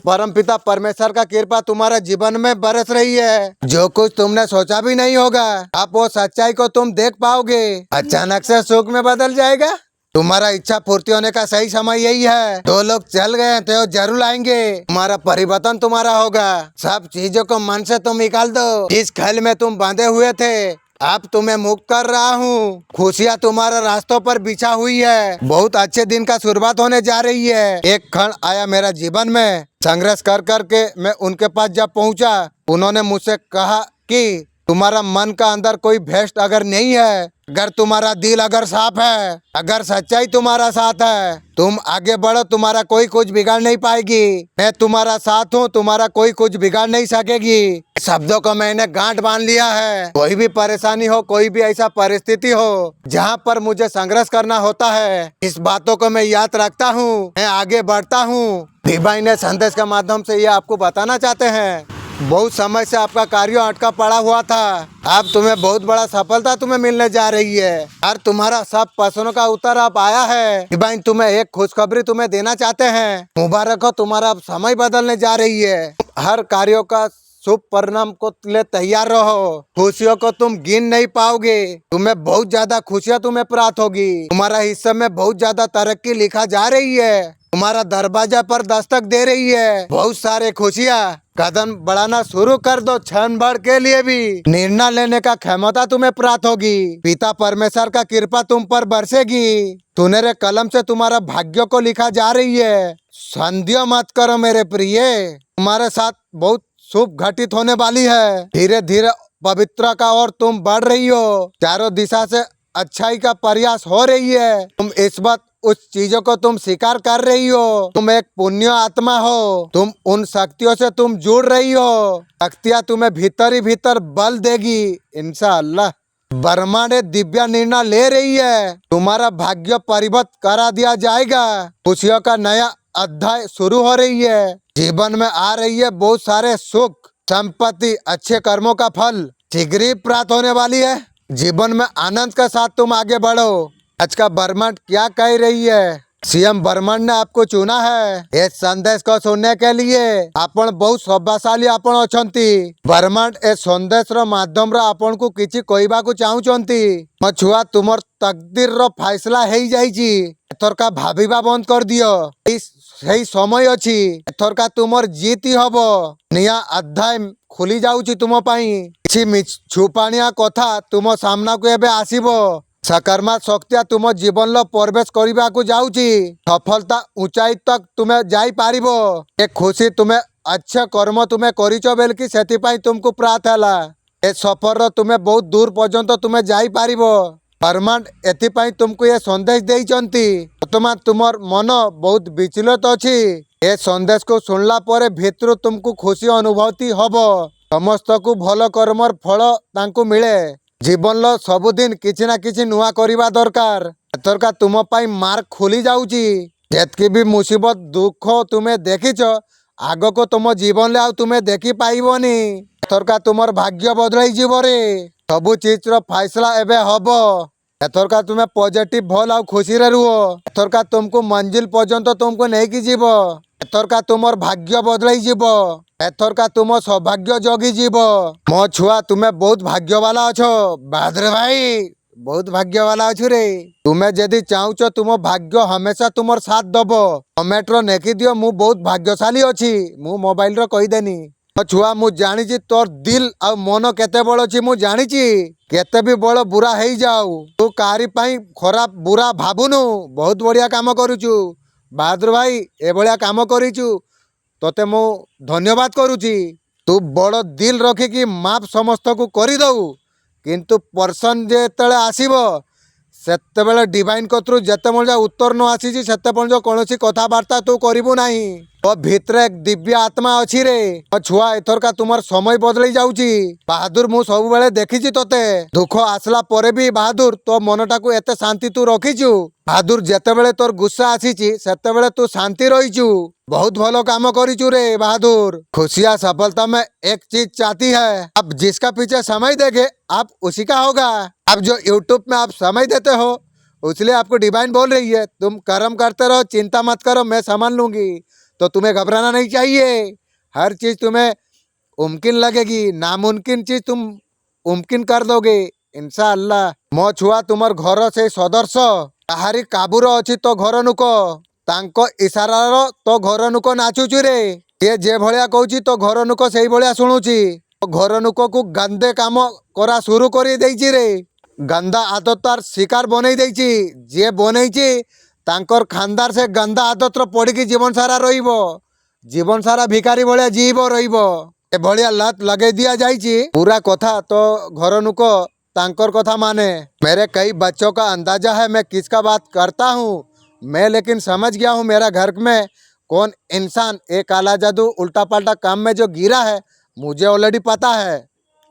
परमपिता परमेश्वर का कृपा तुम्हारा जीवन में बरस रही है। जो कुछ तुमने सोचा भी नहीं होगा, आप वो सच्चाई को तुम देख पाओगे। अचानक से सुख में बदल जाएगा। तुम्हारा इच्छा पूर्ति होने का सही समय यही है। दो लोग चल गए तो जरूर आएंगे। तुम्हारा परिवर्तन तुम्हारा होगा। सब चीजों को मन से तुम निकाल दो। इस खेल में तुम बांधे हुए थे, अब तुम्हें मुक्त कर रहा हूँ। खुशियाँ तुम्हारे रास्तों पर बिछा हुई है। बहुत अच्छे दिन का शुरुआत होने जा रही है। एक क्षण आया मेरा जीवन में, संघर्ष कर करके मैं उनके पास जब पहुँचा, उन्होंने मुझसे कहा कि तुम्हारा मन का अंदर कोई भेस्ट अगर नहीं है, अगर तुम्हारा दिल अगर साफ है, अगर सच्चाई तुम्हारा साथ है, तुम आगे बढ़ो। तुम्हारा कोई कुछ बिगाड़ नहीं पाएगी। मैं तुम्हारा साथ हूँ, तुम्हारा कोई कुछ बिगाड़ नहीं सकेगी। शब्दों को मैंने गांठ बांध लिया है। कोई भी परेशानी हो, कोई भी ऐसा परिस्थिति हो जहाँ पर मुझे संघर्ष करना होता है, इस बातों को मैं याद रखता हूँ। मैं आगे बढ़ता हूँ। डिवाइन ने संदेश के माध्यम से ये आपको बताना चाहते हैं। बहुत समय से आपका कार्य अटका पड़ा हुआ था। अब तुम्हें बहुत बड़ा सफलता तुम्हें मिलने जा रही है और तुम्हारा सब प्रश्नों का उत्तर अब आया है। डिवाइन तुम्हें एक खुशखबरी तुम्हें देना चाहते हैं। मुबारक हो, तुम्हारा अब समय बदलने जा रही है। हर कार्यों का शुभ परिणाम को लिए तैयार रहो। खुशियों को तुम गिन नहीं पाओगे। तुम्हें बहुत ज्यादा खुशियाँ तुम्हें प्राप्त होगी। तुम्हारा हिस्से में बहुत ज्यादा तरक्की लिखा जा रही है। तुम्हारा दरवाजा पर दस्तक दे रही है। बहुत सारे खुशियाँ। कदम बढ़ाना शुरू कर दो। क्षण भर के लिए भी निर्णय लेने का क्षमता तुम्हें प्राप्त होगी। पिता परमेश्वर का कृपा तुम पर बरसेगी। सुनहरे कलम से तुम्हारा भाग्य को लिखा जा रही है। संदेह मत करो मेरे प्रिय, तुम्हारे साथ बहुत शुभ घटित होने वाली है। धीरे धीरे पवित्रता का ओर तुम बढ़ रही हो। चारों दिशा से अच्छाई का प्रयास हो रही है। तुम इस बात उस चीजों को तुम स्वीकार कर रही हो। तुम एक पुण्य आत्मा हो। तुम उन शक्तियों से तुम जुड़ रही हो। शक्तियाँ तुम्हें भीतर ही भीतर बल देगी इंशाअल्लाह। ब्रह्मांड दिव्य निर्णय ले रही है। तुम्हारा भाग्य परिवर्तित करा दिया जाएगा। खुशियों का नया अध्याय शुरू हो रही है। जीवन में आ रही है बहुत सारे सुख, संपत्ति, अच्छे कर्मों का फल शीघ्र ही प्राप्त होने वाली है। जीवन में आनंद के साथ तुम आगे बढ़ो। आज का ब्रह्मांड क्या कह रही है? सीएम ब्रह्मांड ने आपको चुना है इस संदेश को सुनने के लिए। आपण बहुत सौभाग्यशाली आपण अछंती। ब्रह्मांड ए संदेश रो माध्यम रो आपण को किछि कहबा को चाहुचंती। मो छुआ तुमर तकदीर रो फैसला हेई जाईची। एथरका भाबिबा बंद कर दियो। सही समय अछि। एथरका तुमर जीत हबो। निया अध्याय खुली जाउची तुम पई। किछि छुपाणिया कथा तुम सामना को एबे आसीबो। सकारात्मक शक्तिया तुम जीवन लो प्रवेश करने को जाऊँगी। सफलता ऊंचाई तक तुम्हें जाई पारिबो। एक खुशी तुम्हें अच्छे कर्म तुम्हें करिचो बेलकी सेतिपाई तुमको प्राप्त हैला। ए सफर रो तुम्हें बहुत दूर पर्यंत तुम्हें जाई पारिबो। ब्रह्मांड एथिपाई तुमको ये संदेश देइचंती। वर्तमान तुमर मन बहुत विचलित अछि। ए संदेश को सुनला परे भितरु तुमको खुशी अनुभूति हबो। समस्त को भल कर्मर फल तांको मिले। जीवन लो सबुदिन किछि ना किछि नुआ करिबा दरकार। एथरका तुम पाई मार्ग खुली जाउची। जेतकी भी मुसीबत दुख तुम्हें देखिच आग को तुम जीवन ले आउ तुम्हें देखी पाइबनी। एथरका तुमर भाग्य बदलाई जीव रे। सबु चीज रो फैसला एबे हबो। एथरका तुम्हें पॉजिटिव भल आउ खुशी रे रुहो। एथरका तुमको मंजिल पर्यंत तुमको नहीं की जीव। एथरका तुमर भाग्य बदलाई जीव। एथरका तुम सौभाग्य जगी जीव। मो छुआ तुम्हें बहुत भाग्य वाला अछो। बहादुर भाई बहुत भाग्य वाला अछु रे। तुम्हें जदि चाहुच तुम भाग्य हमेशा तुमर साथ दबो। कमेंट रो नेकी दियो मु बहुत भाग्यशाली अछि। मु मोबाइल रो कहि देनी। मो छुआ मु जानि छी तोर दिल आ मन केते बड़ अछि। मु जानि छी केते भी बड़ बुरा हेई जाऊ तू कारी पाई खराब बुरा भाबुनु। बहुत बढ़िया काम करूचु बहादुर भाई। ए भलिया काम करिचु तोते मु धन्यवाद करुची। तू बड़ दिल रखिकी माप समस्त को करी दऊ। किंतु पर्सन जेतले आसीबो सेतेबेले डिवाइन कतरू जेते मजा उत्तर न आसीची सेते पणजो कोनोसी कथाबार्ता तू करिबु नाही। तो भितरे एक दिव्य आत्मा अछि रे। छुआ एथरका तुमर समय बदलाई जाउची। बहादुर मु सब बेले देखिची तोते दुख आसला परे भी बहादुर तो मनटा को एते शांति तू रखिचु। बहादुर जेतेबेले तोर गुस्सा आसीची सेतेबेले तू शांति रहिचु। बहुत भलो काम करिचु रे बहादुर। खुशियां सफलता में एक चीज चाहती है, अब जिसका पीछे समय देंगे आप उसी का होगा। अब जो यूट्यूब में आप समय देते हो इसलिए आपको डिवाइन बोल रही है तुम कर्म करते रहो, चिंता मत करो, मैं संभाल लूंगी। तो तुम्हें घबराना नहीं चाहिए। हर चीज तुम्हें मुमकिन लगेगी, नामुमकिन चीज तुम मुमकिन कर दोगे इंशाअल्लाह। मो छुआ तुमर घर से सदस्य ताहारी काबूर अच्छी तो घर नुको तांको इशारार तो घर नुको नाचुची रे। ये जे भलिया कहूची तो घर नुको सेही भलिया शुणुची। तो घर नुको को गंदे काम करा शुरू करी देइची रे। गंदा आदत तार शिकार बनई देइची। जे बनईची तांकर खानदार से गंदा आदत रो पड़िकी जीवन सारा रहिबो। जीवन सारा भिखारी भलिया जीव रहिबो। ए भलिया लत लगे दिया जाइची। पूरा कथा तो घर नुको तांकर कथा माने। मेरे कई बच्चों का अंदाजा है मैं किसका बात करता हूँ मैं, लेकिन समझ गया हूँ मेरा घर में कौन इंसान एक काला जादू उल्टा पल्टा काम में जो गिरा है मुझे ऑलरेडी पता है।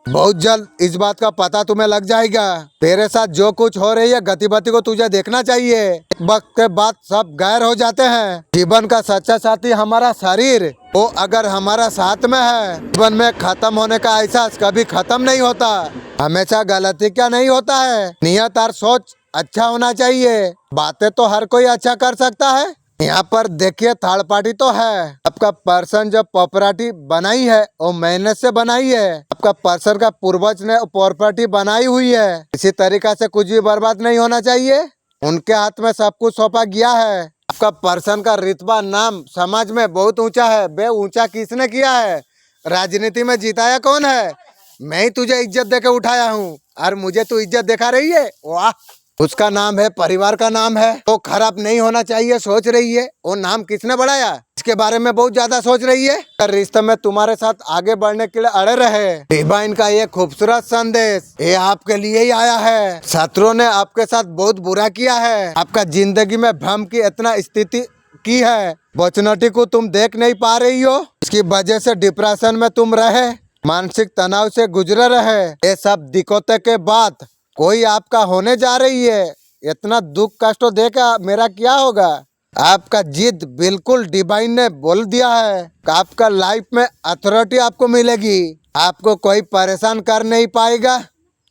बहुत जल्द इस बात का पता तुम्हें लग जाएगा। तेरे साथ जो कुछ हो रही है गतिविधि को तुझे देखना चाहिए। एक वक्त के बाद सब गैर हो जाते हैं। जीवन का सच्चा साथी हमारा शरीर, वो अगर हमारा साथ में है, जीवन में खत्म होने का एहसास कभी खत्म नहीं होता। हमेशा गलती क्या नहीं होता है, नियत और सोच अच्छा होना चाहिए। बातें तो हर कोई अच्छा कर सकता है। यहाँ पर देखिए थर्ड पार्टी तो है। आपका पर्सन जो प्रॉपर्टी बनाई है वो मेहनत से बनाई है। आपका पर्सन का पूर्वज ने प्रॉपर्टी बनाई हुई है। इसी तरीका से कुछ भी बर्बाद नहीं होना चाहिए। उनके हाथ में सब कुछ सौंपा गया है। आपका पर्सन का रुतबा नाम समाज में बहुत ऊंचा है। बे ऊंचा किसने किया है? राजनीति में जिताया कौन है? मैं ही तुझे इज्जत देके उठाया हूँ और मुझे तू इज्जत दिखा रही है। वाह! उसका नाम है, परिवार का नाम है, तो खराब नहीं होना चाहिए सोच रही है। वो नाम किसने बढ़ाया इसके बारे में बहुत ज्यादा सोच रही है। रिश्ते में तुम्हारे साथ आगे बढ़ने के लिए अड़े रहे। डिवाइन का ये खूबसूरत संदेश ये आपके लिए ही आया है। शत्रुओं ने आपके साथ बहुत बुरा किया है। आपका जिंदगी में भ्रम की इतना स्थिति की है। अपॉर्चुनिटी को तुम देख नहीं पा रही हो। इसकी वजह से डिप्रेशन में तुम रहे, मानसिक तनाव से गुजरे रहे। ये सब दिक्कतों के बाद कोई आपका होने जा रही है। इतना दुख कष्ट देखा मेरा क्या होगा। आपका जिद बिल्कुल डिवाइन ने बोल दिया है कि आपका लाइफ में अथॉरिटी आपको मिलेगी। आपको कोई परेशान कर नहीं पाएगा।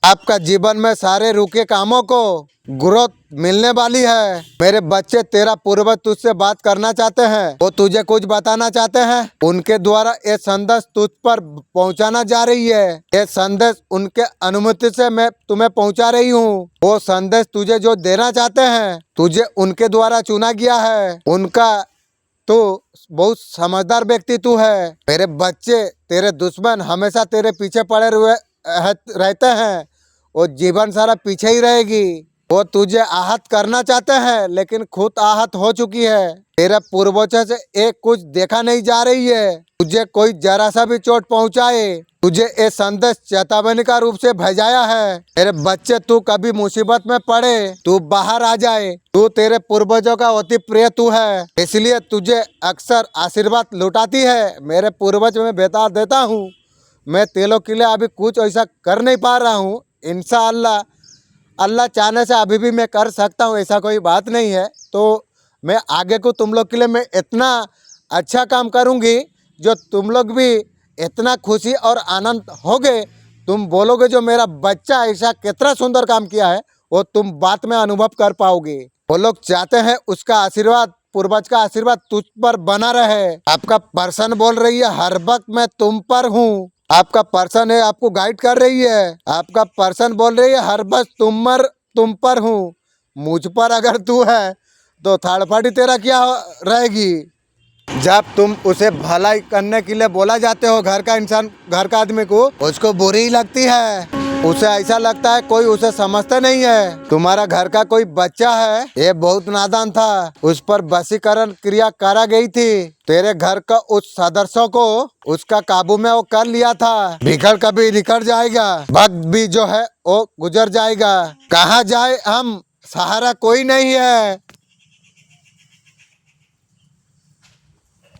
आपका जीवन में सारे रुके कामों को ग्रोथ मिलने वाली है। मेरे बच्चे, तेरा पूर्वज तुझसे बात करना चाहते हैं। वो तुझे कुछ बताना चाहते हैं। उनके द्वारा ये संदेश तुझ पर पहुंचाना जा रही है। ये संदेश उनके अनुमति से मैं तुम्हें पहुंचा रही हूँ। वो संदेश तुझे जो देना चाहते हैं, तुझे उनके द्वारा चुना गया है। उनका तू बहुत समझदार व्यक्ति तू है। मेरे बच्चे, तेरे दुश्मन हमेशा तेरे पीछे पड़े हुए रहते हैं। वो जीवन सारा पीछे ही रहेगी। वो तुझे आहत करना चाहते हैं लेकिन खुद आहत हो चुकी है। तेरे पूर्वजों से एक कुछ देखा नहीं जा रही है। तुझे कोई जरा सा भी चोट पहुंचाए, तुझे ये संदेश चेतावनी का रूप से भेजाया है। मेरे बच्चे, तू कभी मुसीबत में पड़े, तू बाहर आ जाए। तू तेरे पूर्वजों का अति प्रिय तू है, इसलिए तुझे अक्सर आशीर्वाद लुटाती है। मेरे पूर्वज में बता देता हूँ, मैं तेलों के लिए अभी कुछ ऐसा कर नहीं पा रहा हूँ। इंशाअल्लाह अल्लाह चाहने से अभी भी मैं कर सकता हूँ, ऐसा कोई बात नहीं है। तो मैं आगे को तुम लोग के लिए मैं इतना अच्छा काम करूँगी जो तुम लोग भी इतना खुशी और आनंद होगे। तुम बोलोगे जो मेरा बच्चा ऐसा कितना सुंदर काम किया है, वो तुम बात में अनुभव कर पाओगे। वो लोग चाहते हैं उसका आशीर्वाद, पूर्वज का आशीर्वाद तुझ पर बना रहे। आपका पर्सन बोल रही है हर वक्त मैं तुम पर हूँ। आपका पर्सन है, आपको गाइड कर रही है। आपका पर्सन बोल रही है हर वक्त तुम पर हूँ। मुझ पर अगर तू है तो थर्ड पार्टी तेरा क्या रहेगी। जब तुम उसे भलाई करने के लिए बोला जाते हो, घर का इंसान, घर का आदमी को, उसको बुरी ही लगती है। उसे ऐसा लगता है कोई उसे समझते नहीं है। तुम्हारा घर का कोई बच्चा है, ये बहुत नादान था, उस पर वशीकरण क्रिया करा गई थी। तेरे घर का उस सदस्य को उसका काबू में वो कर लिया था। बिखर कभी निकल जाएगा, वक्त भी जो है वो गुजर जाएगा। कहाँ जाए हम, सहारा कोई नहीं है।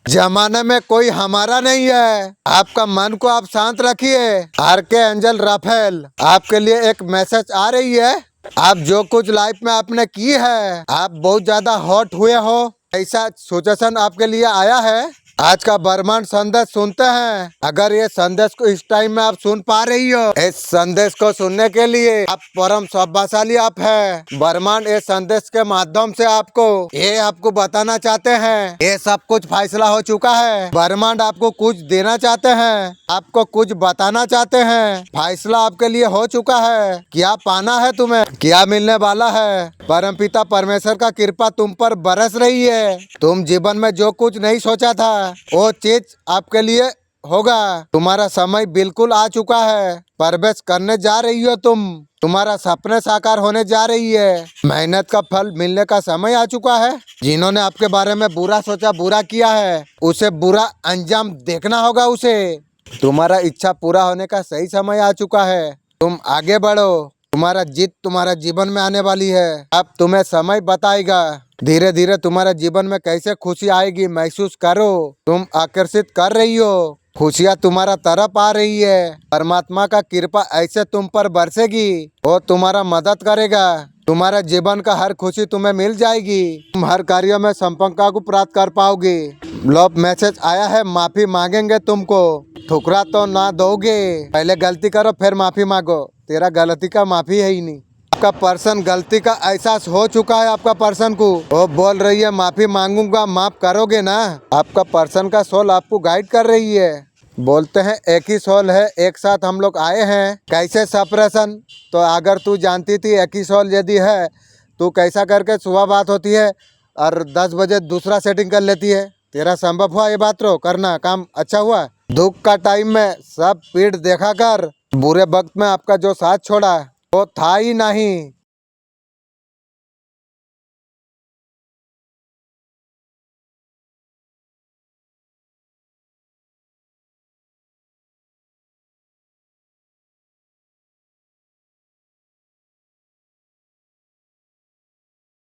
जमाने में कोई हमारा नहीं है। आपका मन को आप शांत रखिए। आरके एंजल राफेल आपके लिए एक मैसेज आ रही है। आप जो कुछ लाइफ में आपने की है, आप बहुत ज्यादा हॉट हुए हो, ऐसा सजेशन आपके लिए आया है। आज का ब्रह्मांड संदेश सुनते हैं। अगर ये संदेश को इस टाइम में आप सुन पा रही हो, इस संदेश को सुनने के लिए आप परम सौभाग्यशाली आप है। ब्रह्मांड इस संदेश के माध्यम से आपको बताना चाहते हैं, ये सब कुछ फैसला हो चुका है। ब्रह्मांड आपको कुछ देना चाहते हैं, आपको कुछ बताना चाहते हैं। फैसला आपके लिए हो चुका है। क्या पाना है तुम्हें, क्या मिलने वाला है। परमपिता परमेश्वर का कृपा तुम पर बरस रही है। तुम जीवन में जो कुछ नहीं सोचा था वो चीज आपके लिए होगा। तुम्हारा समय बिल्कुल आ चुका है। प्रवेश करने जा रही हो तुम। तुम्हारा सपने साकार होने जा रही है। मेहनत का फल मिलने का समय आ चुका है। जिन्होंने आपके बारे में बुरा सोचा, बुरा किया है, उसे बुरा अंजाम देखना होगा उसे। तुम्हारा इच्छा पूरा होने का सही समय आ चुका है। तुम आगे बढ़ो। तुम्हारा जीत तुम्हारा जीवन में आने वाली है। अब तुम्हें समय बताएगा धीरे धीरे तुम्हारे जीवन में कैसे खुशी आएगी। महसूस करो। तुम आकर्षित कर रही हो। खुशियाँ तुम्हारा तरफ आ रही है। परमात्मा का कृपा ऐसे तुम पर बरसेगी, वो तुम्हारा मदद करेगा। तुम्हारे जीवन का हर खुशी तुम्हें मिल जाएगी। तुम हर कार्य में संपन्नता को प्राप्त कर पाओगे। लव मैसेज आया है, माफी मांगेंगे तुमको। ठुकरा तो ना दोगे, पहले गलती करो फिर माफी मांगो। तेरा गलती का माफी है ही नहीं। आपका पर्सन गलती का एहसास हो चुका है। आपका पर्सन को वो बोल रही है माफी मांगूंगा, माफ करोगे ना। आपका पर्सन का सोल आपको गाइड कर रही है। बोलते हैं एक ही सोल है, एक साथ हम लोग आए हैं। कैसे सेपरेशन? तो अगर तू जानती थी एक ही सोल यदि है, तू कैसा करके सुबह बात होती है और 10 बजे दूसरा सेटिंग कर लेती है। तेरा संभव हुआ ये बात? रो करना काम अच्छा हुआ। दुख का टाइम में सब पीठ देखा कर। बुरे वक्त में आपका जो साथ छोड़ा वो था ही नहीं।